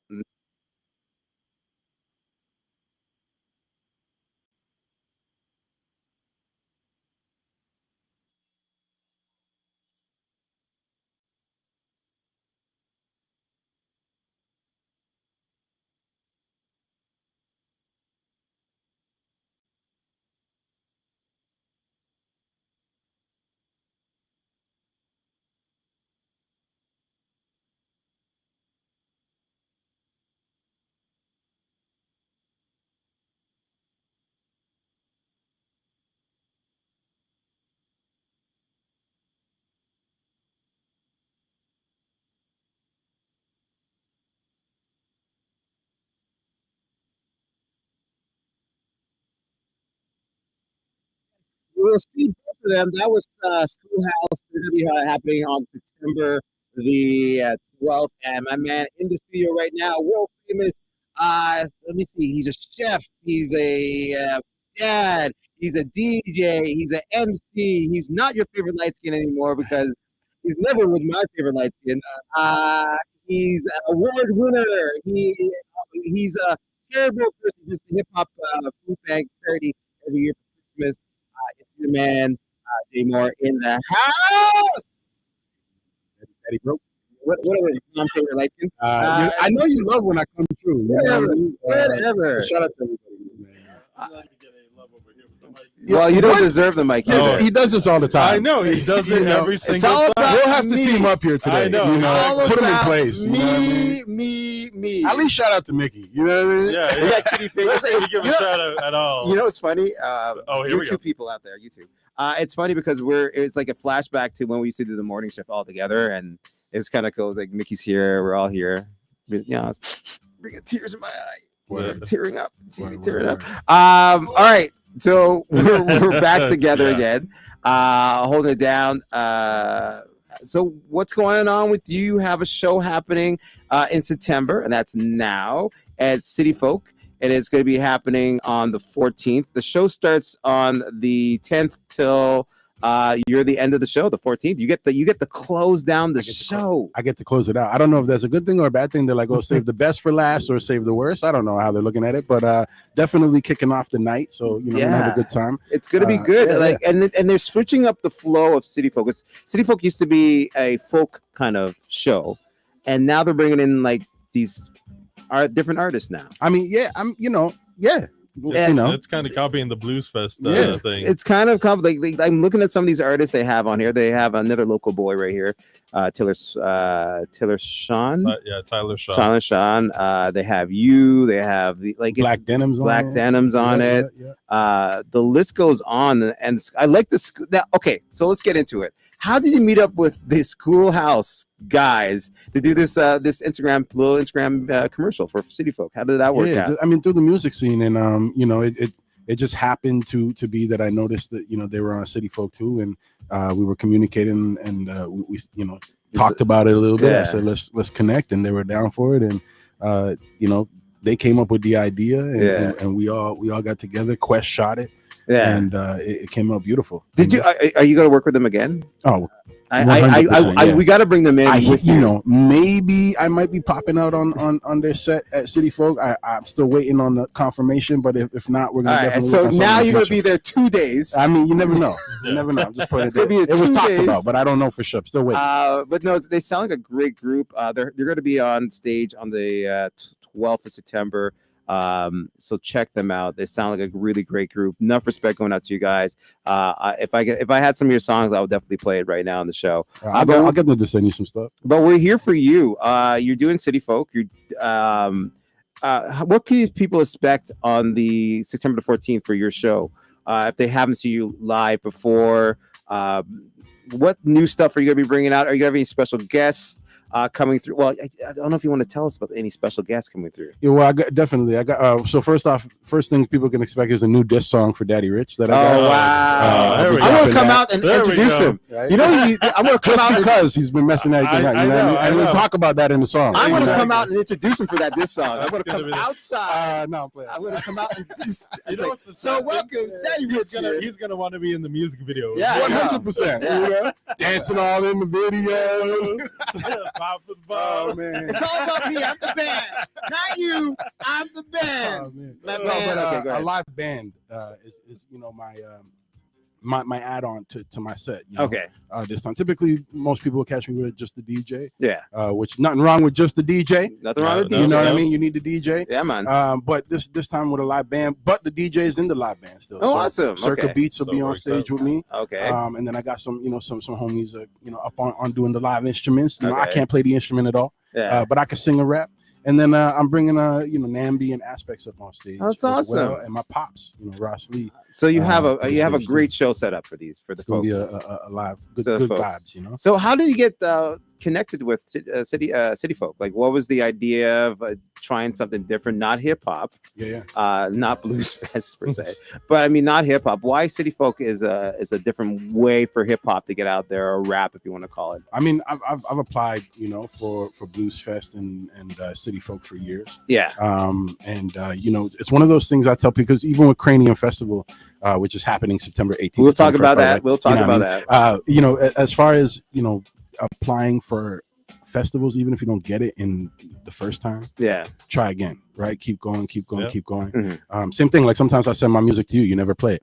we'll see both of them. That was Schoolhouse. They're gonna be happening on September the 12th. And my man in the studio right now, world famous. Let me see. He's a chef. He's a dad. He's a DJ. He's an MC. He's not your favorite light skin anymore because he's never was my favorite light skin. He's an award winner. He's a terrible person, just a hip hop food bank charity every year for Christmas. It's your man, Jay Moore in the house. Eddie Broke. What are your favorite light skin? I know you love when I come through. Whatever. Shout out to everybody, man. Well, you don't deserve the mic. Oh. He does this all the time. I know he does it You know, every it's single all time. about We'll have to me. team up here today. I know. You know, All put him in about place. You know what I mean? me. At least shout out to Mickey. You know what I mean? Yeah, We got kitty fingers. Listen, give a shout out at all. You know what's funny? Here we YouTube go. people out there, YouTube. It's funny because it's like a flashback to when we used to do the morning shift all together, and it's kind of cool. Like Mickey's here, we're all here. You know, it's bringing tears in my eye. Word. Tearing up. See me Word, tearing word, up. All right. So we're back together Yeah. again. Holding it down. So what's going on with you? You have a show happening in September, and that's now at City Folk. And it's going to be happening on the 14th. The show starts on the 10th till you're the end of the show, the 14th. You get to close down the show. I get to close it out. I don't know if that's a good thing or a bad thing. They're like, oh, save the best for last or save the worst. I don't know how they're looking at it, but definitely kicking off the night. So, you know, we're gonna have a good time. It's going to be good. Yeah, like, and they're switching up the flow of City Folk. City Folk used to be a folk kind of show, and now they're bringing in like these different artists now. I mean, yeah, yeah. It's, You know, it's kind of copying the Blues Fest thing. It's kind of like I'm looking at some of these artists they have on here. They have another local boy right here, Taylor Sean. Tyler Shaw. Tyler Sean. They have you. They have Black Denim's Black on it. Denim's on Yeah, it. yeah. The list goes on, and I like this. Okay, so let's get into it. How did you meet up with the Schoolhouse guys to do this little Instagram commercial for City Folk? How did that work out? I mean, through the music scene, and you know, it just happened to be that I noticed that, you know, they were on City Folk too, and we were communicating, and we you know, talked about it a little bit. Yeah. I said let's connect, and they were down for it, and you know, they came up with the idea, and we all got together. Quest shot it, Yeah. and it came out beautiful. Did you? Are you going to work with them again? Oh, We got to bring them in. you know, maybe I might be popping out on their set at City Folk. I'm still waiting on the confirmation, but if not, we're gonna All right, definitely. so work on something now in the you're going to be future. there 2 days. I mean, you never know. You never know. I'm just putting It's it gonna there. be It was 2 talked days. about, but I don't know for sure. I'm still waiting. But no, they sound like a great group. They're going to be on stage on the 12th of September. So check them out. They sound like a really great group. Enough respect going out to you guys. If I had some of your songs, I would definitely play it right now on the show. I'll get them to send you some stuff. But we're here for you. You're doing City Folk. What can people expect on the September the 14th for your show? If they haven't seen you live before, what new stuff are you going to be bringing out? Are you going to have any special guests? coming through. Well, I don't know if you want to tell us about any special guests coming through. Yeah, well, I got. So first off, first thing people can expect is a new diss song for Daddy Rich that I got. Oh wow! there we I'm go. gonna come out and There we introduce go. him. Right? You know, I'm gonna come Just out. And, because he's been messing everything I- up, I you know what I know, mean? I And we'll know. talk about that in the song. I'm gonna Exactly. come out and introduce him for that diss song. I'm That's gonna gonna come be the- outside. No, I'm playing. I'm gonna come out and diss. You know what's the So sad welcome, thing? it's Daddy Rich here. He's gonna want to be in the music video. Yeah. 100%. Yeah. You know? Dancing all in the videos. Pop with Oh Bob. man. It's all about me. I'm the band, not you. I'm the band. Oh, man. That No, band- but, okay, go a ahead. live band is my add-on to my set. You know? Okay. This time, typically most people will catch me with just the DJ, Yeah. which nothing wrong with just the DJ. Nothing wrong with No, You know what I no. mean? You need the DJ. Yeah, man. But this time with a live band, but the DJ is in the live band still. Oh, So awesome. Circa Okay. Beats will So be it on works stage out. with me. Okay. And then I got some homies, up on doing the live instruments. You know, I Okay. can't play the instrument at all, Yeah. but I can sing a rap. And then I'm bringing Nambi and Aspects up on stage. That's as well, awesome. and my pops, Ross Lee. So you have a Pretty you have a stage great too. show set up for the It's gonna folks. be a live So good folks. vibes, you know. So how did you get connected with city folk? Like, what was the idea of trying something different, not hip hop, Yeah. not blues fest per se, but I mean not hip hop? Why city folk is a different way for hip hop to get out there, or rap if you want to call it? I mean, I've applied, for Blues Fest and City Folk for years. Yeah. It's one of those things I tell people, because even with Cranium Festival, which is happening September 18th. We'll talk to 21st, about that. right? We'll talk You know about what I mean? that. As far as applying for festivals, even if you don't get it in the first time, Yeah. try again, right? Keep going. Yeah. Keep going. Mhm. Same thing. Like sometimes I send my music to you, you never play it.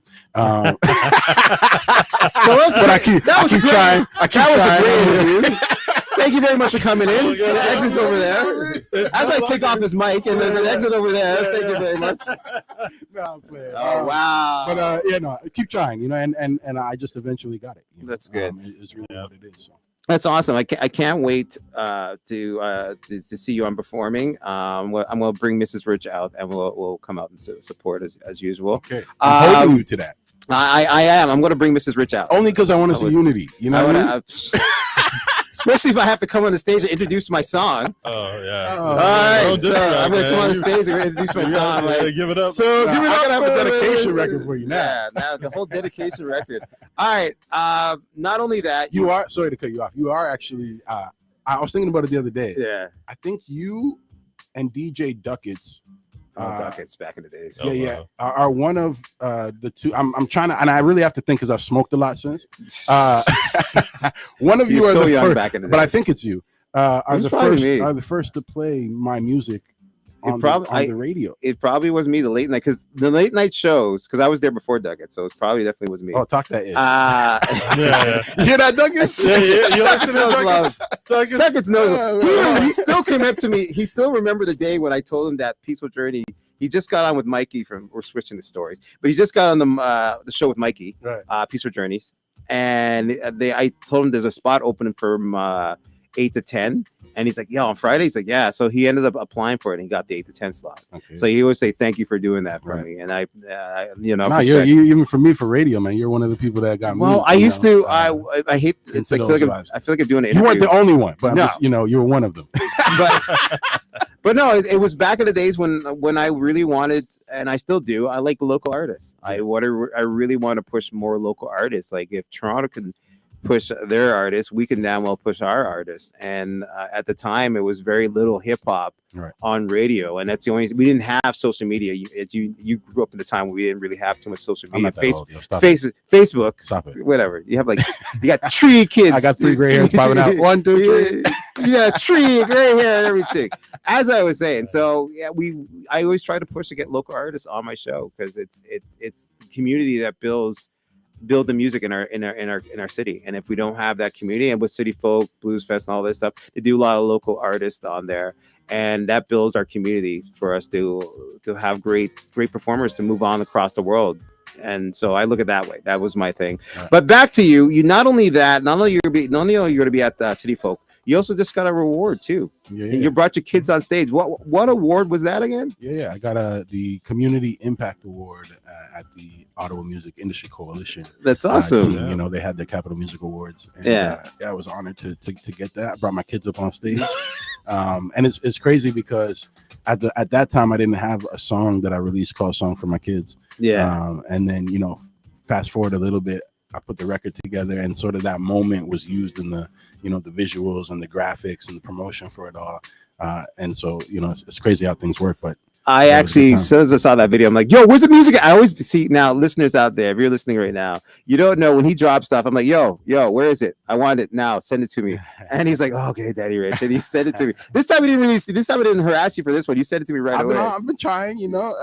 So that's But I keep trying. I keep That was trying. a great interview. Thank you very much for coming in. Oh, yeah. The exit's over there. As I take off his mic, and there's an exit over there. Thank you very much. No, I'm playing. Oh wow! But keep trying, and I just eventually got it. That's good. It's really what it is. So. That's awesome. I can't wait to see you on performing. I'm gonna bring Mrs. Rich out, and we'll come out and support as usual. Okay, I'm holding you to that. I am. I'm gonna bring Mrs. Rich out. Only because I want to I see would- unity. You know what I mean? Especially if I have to come on the stage and introduce my song. Oh yeah. Oh, All right, Don't so diss that, I'm gonna come on the man. stage and introduce my You song. gotta- Like, yeah, give it up. so Nah, give it I up gotta have a for- dedication record for you now. Yeah, now the whole dedication record. All right. Not only that, You are sorry to cut you off. You are actually. I was thinking about it the other day. Yeah. I think you and DJ Ducats. Ducats back in the days. Oh, Yeah, wow. are one of the two. I'm trying to, and I really have to think because I've smoked a lot since. One of you You're are so the young first, back in the but I days. think it's you. Are was the probably first me. are the first to play my music on, probably- on the radio. It probably was me, the late night, because the late night shows, because I was there before Ducats, so it probably definitely was me. Oh, talk that is. Yeah, you hear that, Douglas? yeah, you Ducats listen to knows Ducats? love. Ducats? Ducats knows. Yeah, He still came up to me. He still remember the day when I told him that Peaceful Journey. He just got on with Mikey from. We're switching the stories, but he just got on the show with Mikey, Right. Peaceful Journeys, and I told him there's a spot opening from 8 to 10, and he's like, "Yo, on Friday." He's like, "Yeah." So he ended up applying for it, and he got the 8 to 10 slot. Okay. So he always say, "Thank you for doing that for Right. me," and I Nah, respect- you even for me for radio, man. You're one of the people that got me. well, I you used know, to. I hate. It's into like I feel those like vibes. I feel like I'm doing an You weren't interview. the only one, but I'm No. just, you were one of them. but no, it was back in the days when I really wanted, and I still do. I like local artists. I really want to push more local artists. Like if Toronto can push their artists, we can damn well push our artists. And at the time, it was very little hip hop Right. on radio, and that's the only. We didn't have social media. You grew up in the time where we didn't really have too much social I'm media. not that old, yo. Stop it. Facebook, Stop it. whatever. You have like you got tree kids. I got 3 gray hairs popping out. 1, 2, 3. Yeah, tree, gray hair, and everything. As I was saying, so yeah, I always try to push to get local artists on my show because it's the community that build the music in our city. And if we don't have that community, and with City Folk, Blues Fest, and all this stuff, they do a lot of local artists on there, and that builds our community for us to have great performers to move on across the world. And so I look at it that way. That was my thing. Right. But back to you. You not only are you going to be at City Folk, You also just got a reward too. Yeah, You brought your kids on stage. What award was that again? I got the Community Impact Award at the Ottawa Music Industry Coalition. That's awesome. Team. You know, they had their Capital Music Awards. And, I was honored to get that. I brought my kids up on stage. And it's crazy because at that time I didn't have a song that I released called "Song for My Kids." And then, you know, fast forward a little bit, I put the record together, and sort of that moment was used in the, you know, the visuals and the graphics and the promotion for it all. And so, you know, it's crazy how things work. But I actually, as soon as I saw that video, I'm like, yo, where's the music? I always see now, listeners out there, if you're listening right now, you don't know when he drops stuff. I'm like, yo, where is it? I want it now. Send it to me. And he's like, oh, okay, Daddy Rich. And he sent it to me. This time I didn't harass you for this one. You sent it to me right away. I've been trying, you know,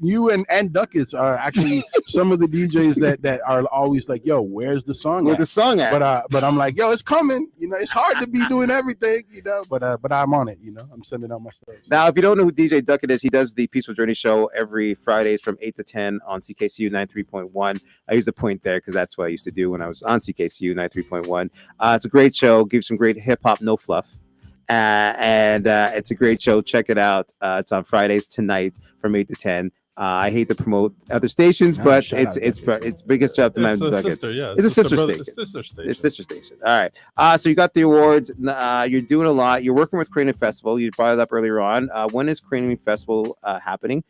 you and Duckets are actually some of the DJs that are always like, yo, where's the song? Where's the song at? But I'm like, yo, it's coming. You know, it's hard to be doing everything, you know, but I'm on it, you know, I'm sending out my stuff. Now, if you don't know who DJ Duckett is, he does the Peaceful Journey show every Fridays from 8 to 10 on CKCU 93.1. I use the point there because that's what I used to do when I was on CKCU 93.1. It's a great show, gives some great hip hop, no fluff. And it's a great show. Check it out. It's on Fridays tonight from 8 to 10. I hate to promote other stations, but it's biggest shout out to my Duckett. It's a sister station. It's sister station. All right. So you got the awards. You're doing a lot. You're working with Cranium Festival. You brought it up earlier on. When is Cranium Festival happening?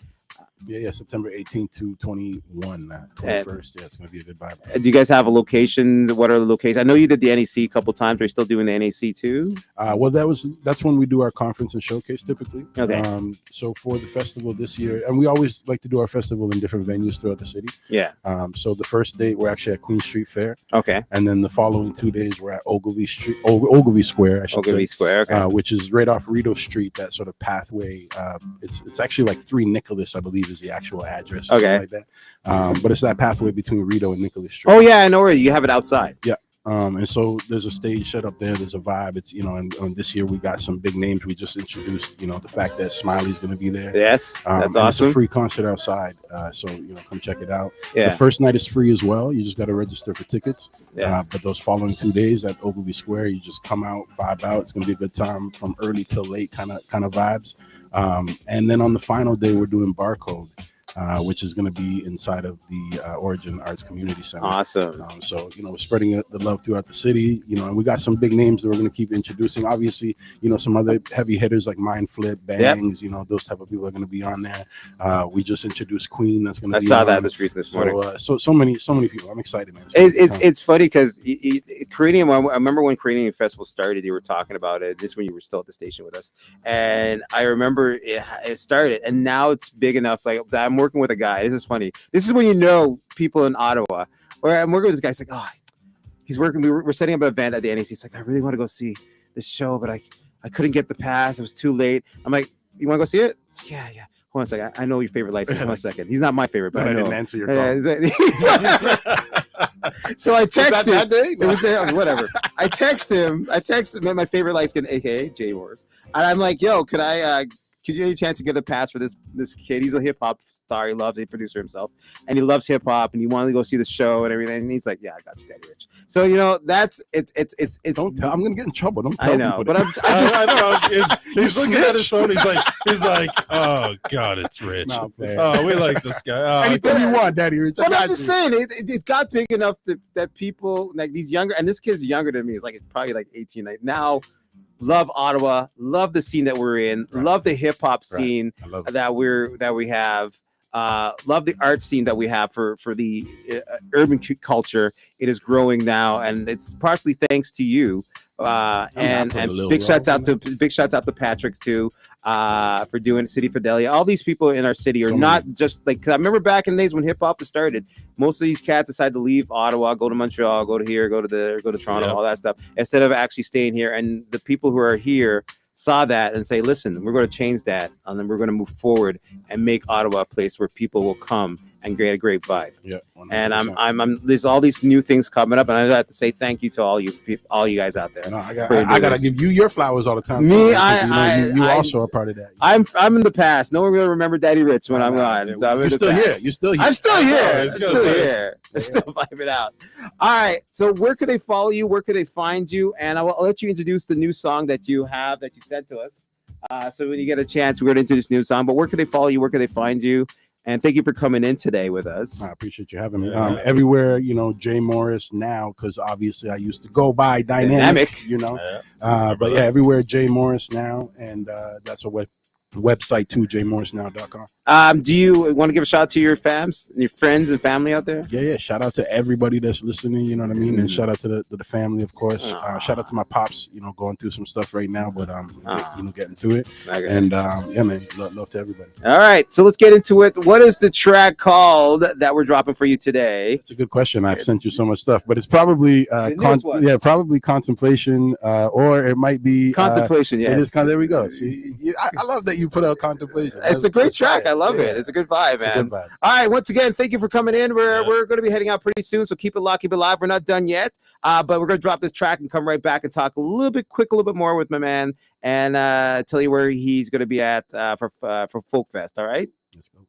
September 18th to 21, 21st. It's going to be a good vibe. Do you guys have a location? What are the locations? I know you did the NAC a couple times. Are you still doing the NAC too? Well, that's when we do our conference and showcase typically. Okay. So for the festival this year, and we always like to do our festival in different venues throughout the city. Yeah. So the first day we're actually at Queen Street Fair. Okay. And then the following 2 days we're at Ogilvy Square. Ogilvy Square. Okay. Which is right off Rideau Street. That sort of pathway. It's actually like 3 Nicholas, I believe, is the actual address. Okay. Like that. But it's that pathway between Rideau and Nicholas Street. Oh yeah, I know where you have it outside. Yeah. And so there's a stage set up there. There's a vibe. It's, you know, and this year we got some big names. We just introduced, you know, the fact that Smiley's going to be there. Yes, that's awesome. It's a free concert outside. So, you know, come check it out. Yeah. The first night is free as well. You just got to register for tickets. Yeah. But those following 2 days at Ogilvy Square, you just come out, vibe out. It's going to be a good time from early till late kind of vibes. And then on the final day, we're doing Barcode. Which is going to be inside of the Origin Arts Community Center. Awesome. So, you know, we're spreading the love throughout the city, you know, and we got some big names that we're going to keep introducing. Obviously, you know, some other heavy hitters like Mind Flip, Bangs, you know, those type of people are going to be on there. We just introduced Queen. That's going to be I saw that this morning. So many people. I'm excited, man. It's funny because Cranium, I remember when Cranium Festival started, you were talking about it. This is when you were still at the station with us. And I remember it started, and now it's big enough. Like, I'm working with a guy. This is funny. This is when you know people in Ottawa. Or I'm working with this guy. He's like, oh, he's working. We're setting up an event at the NAC. He's like, I really want to go see this show, but I couldn't get the pass. It was too late. I'm like, you want to go see it? Yeah. Hold on a second. I know your favorite light skin. Hold on a second. He's not my favorite, but I didn't answer your call. So I text him. That day? No. It was there. Whatever. I text him. My favorite light skin, aka Jay Wars, and I'm like, yo, could you get a chance to get a pass for this kid? He's a hip hop star. He loves a producer himself, and he loves hip hop, and he wanted to go see the show and everything. And he's like, "Yeah, I got you, Daddy Rich." So you know, it's. Don't tell. I'm gonna get in trouble. Don't I tell know, people but he's looking at his phone. He's like, oh God, it's Rich. Oh, we like this guy. Oh, anything you want, Daddy Rich. But I'm just saying, it got big enough that people like these younger, and this kid's younger than me. He's like probably like 18 now. Love Ottawa, love the scene that we're in, love the hip hop scene that we have, love the art scene that we have for the urban culture. It is growing now, and it's partially thanks to you. And big shouts out to Patrick's too. For doing City Fidelia. All these people in our city are not just like, cause I remember back in the days when hip hop started, most of these cats decided to leave Ottawa, go to Montreal, go to here, go to Toronto, all that stuff, instead of actually staying here. And the people who are here saw that and say, listen, we're going to change that, and then we're going to move forward and make Ottawa a place where people will come and create a great vibe. Yeah, And 100%. I'm there's all these new things coming up, and I have to say thank you to all you guys out there. No, I for gotta doing this. give you your flowers all the time. Me, too, man, you I also are part of that. I'm in the past. No one will remember Daddy Rich when I'm Nah, gone. So I'm in you're the still past. here. You're still here. I'm still here. I'm it's still good. here. I'm still vibing out. All right. So where could they follow you? Where could they find you? And I'll let you introduce the new song that you have that you sent to us. So when you get a chance, we're going to introduce this new song. But where could they follow you? Where could they find you? And thank you for coming in today with us. I appreciate you having me. Yeah. Everywhere, Jay Morris now, because obviously I used to go by Dynamic. But yeah, everywhere Jay Morris now, and that's a website too, jmorrisnow.com. Do you want to give a shout out to your your friends and family out there? Yeah. Shout out to everybody that's listening. You know what I mean, and shout out to the family, of course. Shout out to my pops. Going through some stuff right now, but getting through it. Okay. And yeah, man, love to everybody. All right, so let's get into it. What is the track called that we're dropping for you today? It's a good question. I've sent you so much stuff, but it's probably probably Contemplation, or it might be Contemplation. Yes, it is there we go. See, I love that you put out Contemplation. It's a great track. I love it. It's a good vibe, It's man. a good vibe. All right, once again, thank you for coming in. We're going to be heading out pretty soon, so keep it locked, keep it live. We're not done yet, but we're going to drop this track and come right back and talk a little bit more with my man, and tell you where he's going to be at for Folk Fest. All right. Let's go.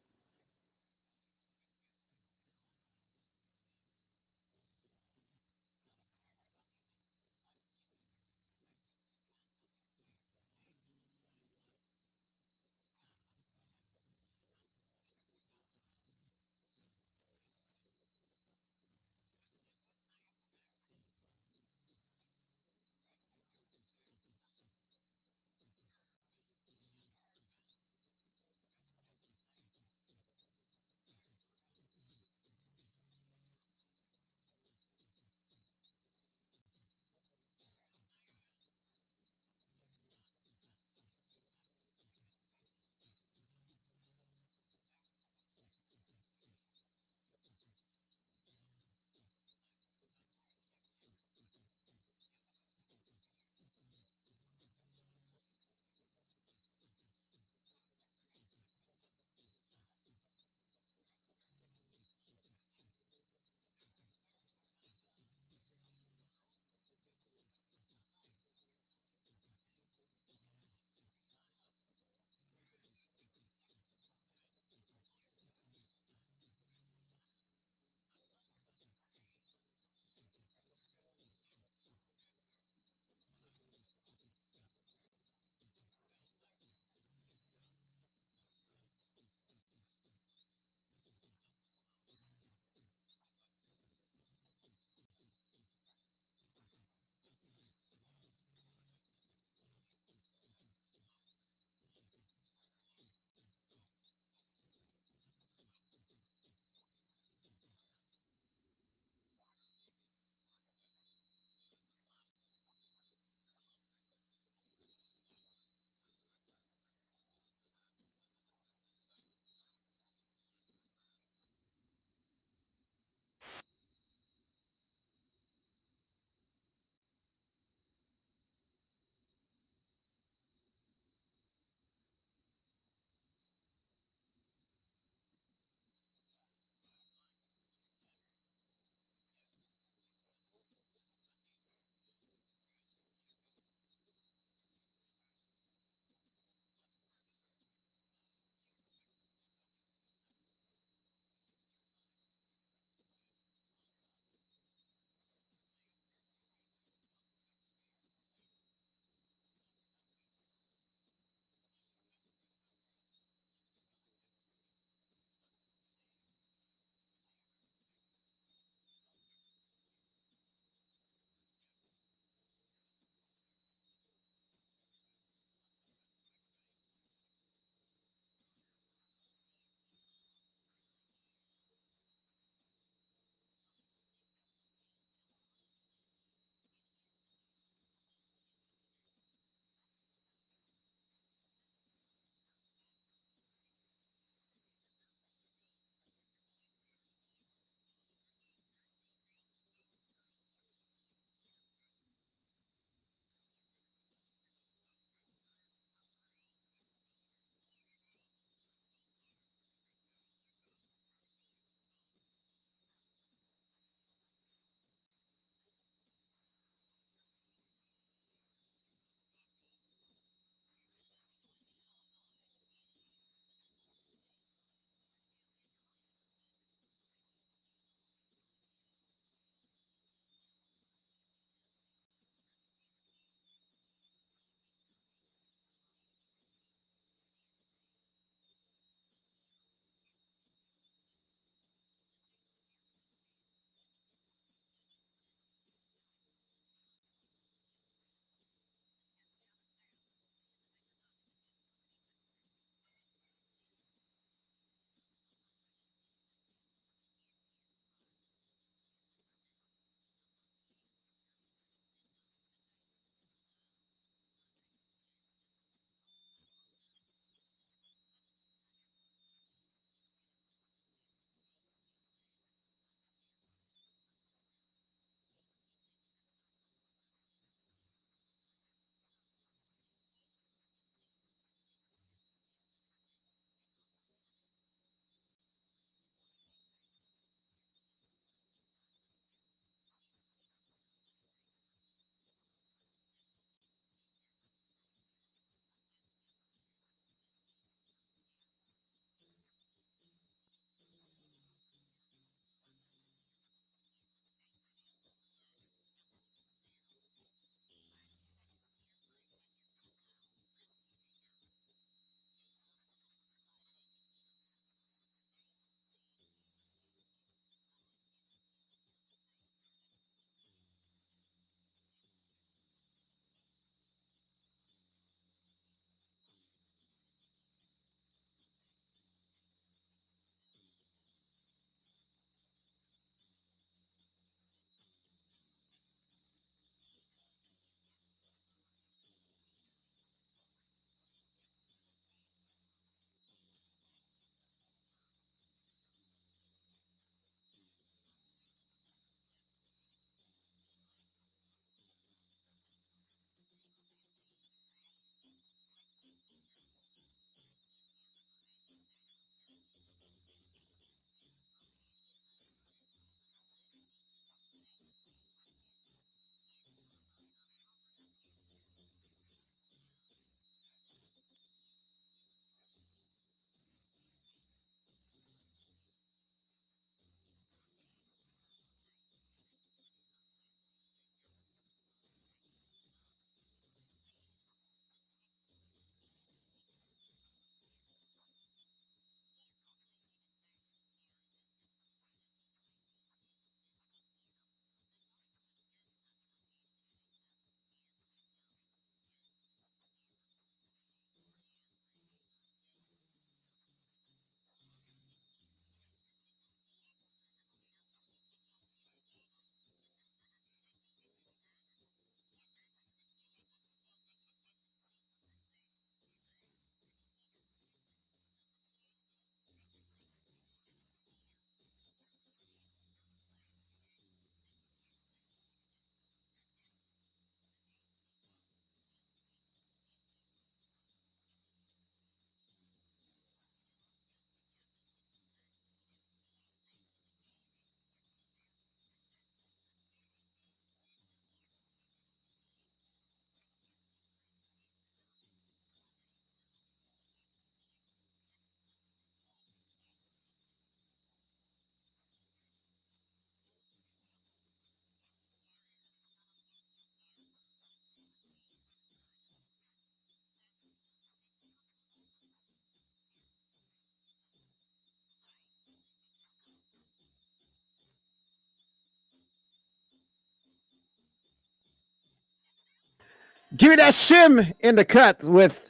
Give me that shim in the cut with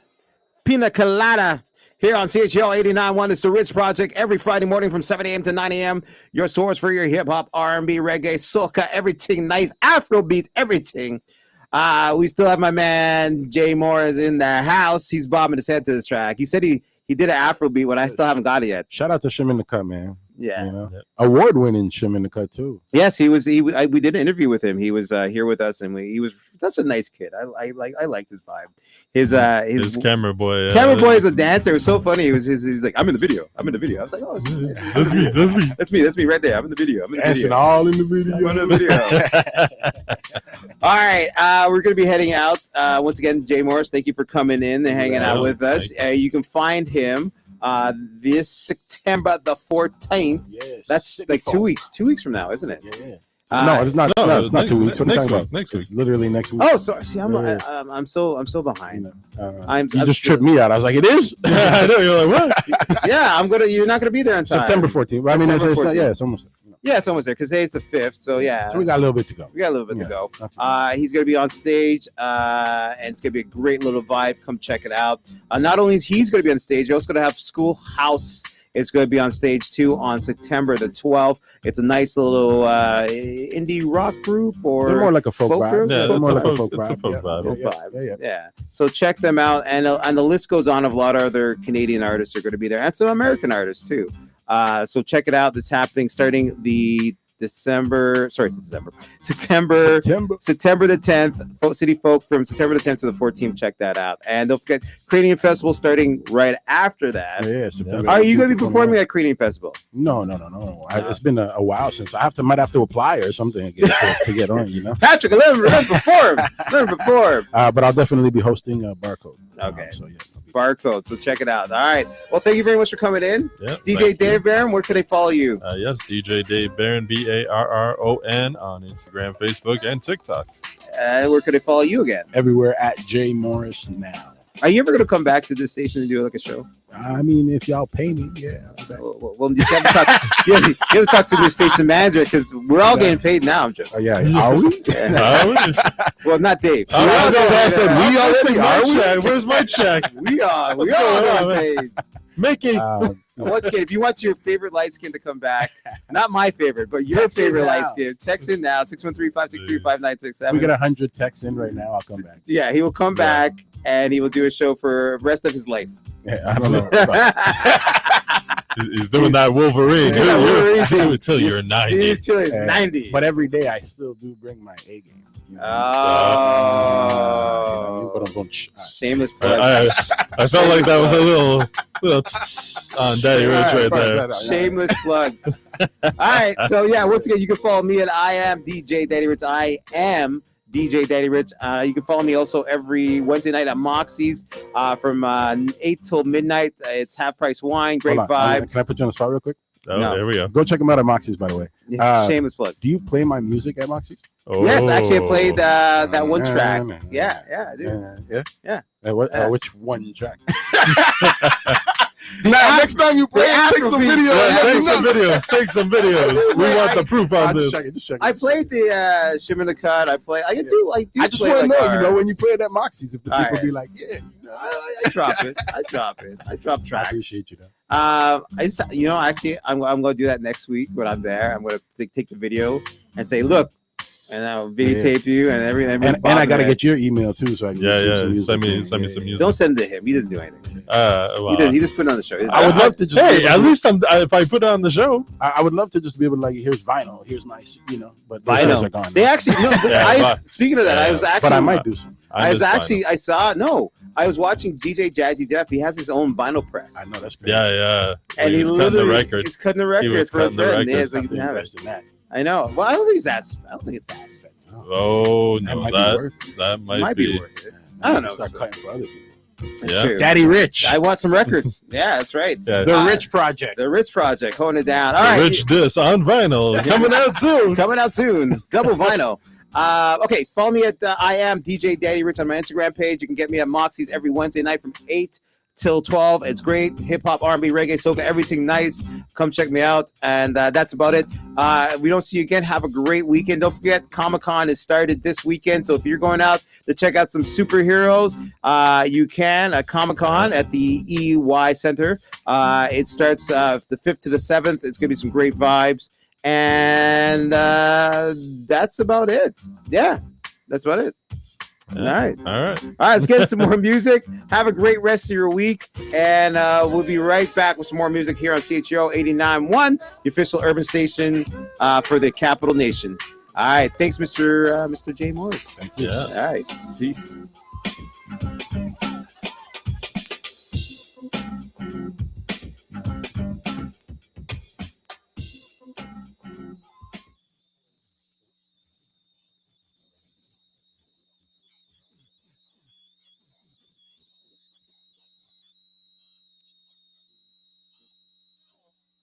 Pina Colada here on CHL 89.1. It's the Rich Project every Friday morning from 7 a.m. to 9 a.m. Your source for your hip hop, R&B, reggae, soca, everything, knife, Afrobeat, everything. We still have my man Jay Morris in the house. He's bobbing his head to this track. He said he did an Afrobeat, but I still haven't got it yet. Shout out to Shim in the Cut, man. Yeah. You know? Award-winning Shim in the Cut too. Yes, he was. We did an interview with him. He was here with us, and he was such a nice kid. I liked his vibe. His camera boy. Camera boy is a dancer. It was so funny. He's like, I'm in the video. I was like, oh, That's me. That's me right there. I'm in the video. Dancing all in the video. I'm in the video. All right, we're gonna be heading out. Once again, Jay Morris, thank you for coming in and hanging out with us. You can find him this September the 14th. Yes. That's like 2 weeks. 2 weeks from now, isn't it? Yeah. No, it's not. no, No, it's not 2 weeks. What are you next talking week, about? next It's week. literally next week. Oh, sorry. See, Yeah. I'm so behind. I'm just tripped me out. I was like, it is. I know, you're like, what? Yeah, you're not gonna be there on time. September 14th. I mean, it's September not. 14th. Yeah, it's almost. Yeah, it's almost there because today's the 5th. So yeah, So we got a little bit to go. we got a little bit to Yeah, go. not too bad. He's gonna be on stage, and it's gonna be a great little vibe. Come check it out. Not only is he's gonna be on stage, you're also gonna have Schoolhouse. It's going to be on stage too on September the 12th. It's a nice little indie rock group or They're more like a folk vibe. group? Yeah, They're that's more a like folk- a folk it's a vibe. folk Yeah, vibe. Folk yeah, vibe. yeah. Yeah. So check them out, and the list goes on of a lot of other Canadian artists are going to be there, and some American artists too. So check it out. This is happening starting the September September. the 10th. Folk City Folk from September the 10th to the 14th. Check that out, and don't forget Cranium Festival starting right after that. Yeah, September. Are you going to be 29th. performing at Cranium Festival? No. It's been a while since might have to apply or something again to get on. You know. Patrick, let him perform. Let him perform. But I'll definitely be hosting Barcode. Okay. So yeah. Barcode. So check it out. All right. Well, thank you very much for coming in. Yeah, DJ thank you. Dave Barron, where can they follow you? Yes, DJ Dave Barron, Barron on Instagram, Facebook, and TikTok. Where can they follow you again? Everywhere at J Morris now. Are you ever going to come back to this station and do like a show? I mean, if y'all pay me, yeah. I'll be back. Well, you have to talk, you have to talk to the station manager because we're all getting paid now. I'm joking. Oh yeah, are we? Well, not Dave. All right, We're all so I said getting we already are are. we? Check. Where's my check? We are. We What's all going on, getting paid. Make it. Once again, if you want your favorite light skin to come back, not my favorite, but your Text in favorite now. light skin, text in now, 613-563-5967. If we get 100 texts in right now, I'll come back. Yeah, he will come Yeah. back and he will do a show for the rest of his life. Yeah, I don't know. He's doing that Wolverine. He's doing that Wolverine thing. Until you're 90. Until he's Yeah. 90. But every day I still do bring my A game. You know? Oh. But I'm going. Shameless plug. I felt like that was a little on Daddy Rich right there. Shameless plug. All right. So, yeah, once again, you can follow me at I am DJ Daddy Rich. I am DJ Daddy Rich. You can follow me also every Wednesday night at Moxie's from 8 till midnight. It's half price wine, great Hold on. vibes. Can I put you on the spot real quick? Oh, No. there we go. Go check them out at Moxie's, by the way. Shameless plug. Do you play my music at Moxie's? Yes, actually, I played Oh. that one track. Nah. Yeah, I do. Yeah. Yeah. Which one track? Next time you play, take some video. Yeah, Let take me some know. videos. Take some videos. We Wait, want the proof on this. Just check it. I played the Shimmer the Cut. I do. I just play, want to like, know, our- when you play it at Moxie's, if the All people right. be like, yeah, I drop it. I drop tracks. I appreciate you. Though. Actually, I'm going to do that next week when I'm there. I'm going to take the video and say, look, and I'll videotape you and everything. And I got to get your email too, so I can Yeah, get you yeah. some music. Send me Yeah, some yeah. music. Don't send it to him. He doesn't do anything. Well, He just put it on the show. I would love to just. Hey, be able at to- least if I put it on the show. I would love to just be able to like, here's vinyl, here's my, but those Vinyl. days are gone. They actually, Speaking of that, I was actually, but I might do some. I was watching DJ Jazzy Jeff. He has his own vinyl press. I know that's great. Yeah. And he's he cutting the literally record. he's cutting the He record was for a cutting the friend. Yeah, record. so you I can have to have it. invest in that. I know. Well, I don't think it's that expensive. Oh That no, might be worth it. that It might be. worth it. I don't know. Start cutting for other people. That's Yeah. true. Daddy Rich, I want some records. Yeah, that's right. Yeah, the Rich Project. The Rich Project, holding it down. All the right, Rich Diss on vinyl coming out soon. coming out soon. Double vinyl. Okay, follow me at I am DJ Daddy Rich on my Instagram page. You can get me at Moxie's every Wednesday night from 8 till 12. It's great. Hip hop, R&B, reggae, soca, everything nice. Come check me out. And that's about it. We don't see you again. Have a great weekend. Don't forget, Comic-Con is started this weekend. So if you're going out to check out some superheroes, you can at Comic-Con at the EY Center. It starts the 5th to the 7th. It's going to be some great vibes. And that's about it. Yeah, that's about it. Yeah. All right. Let's get some more music. Have a great rest of your week. And we'll be right back with some more music here on CHO 89.1, the official urban station for the Capital Nation. All right. Thanks, Mr. Jay Morris. Thank you. Yeah. All right. Peace.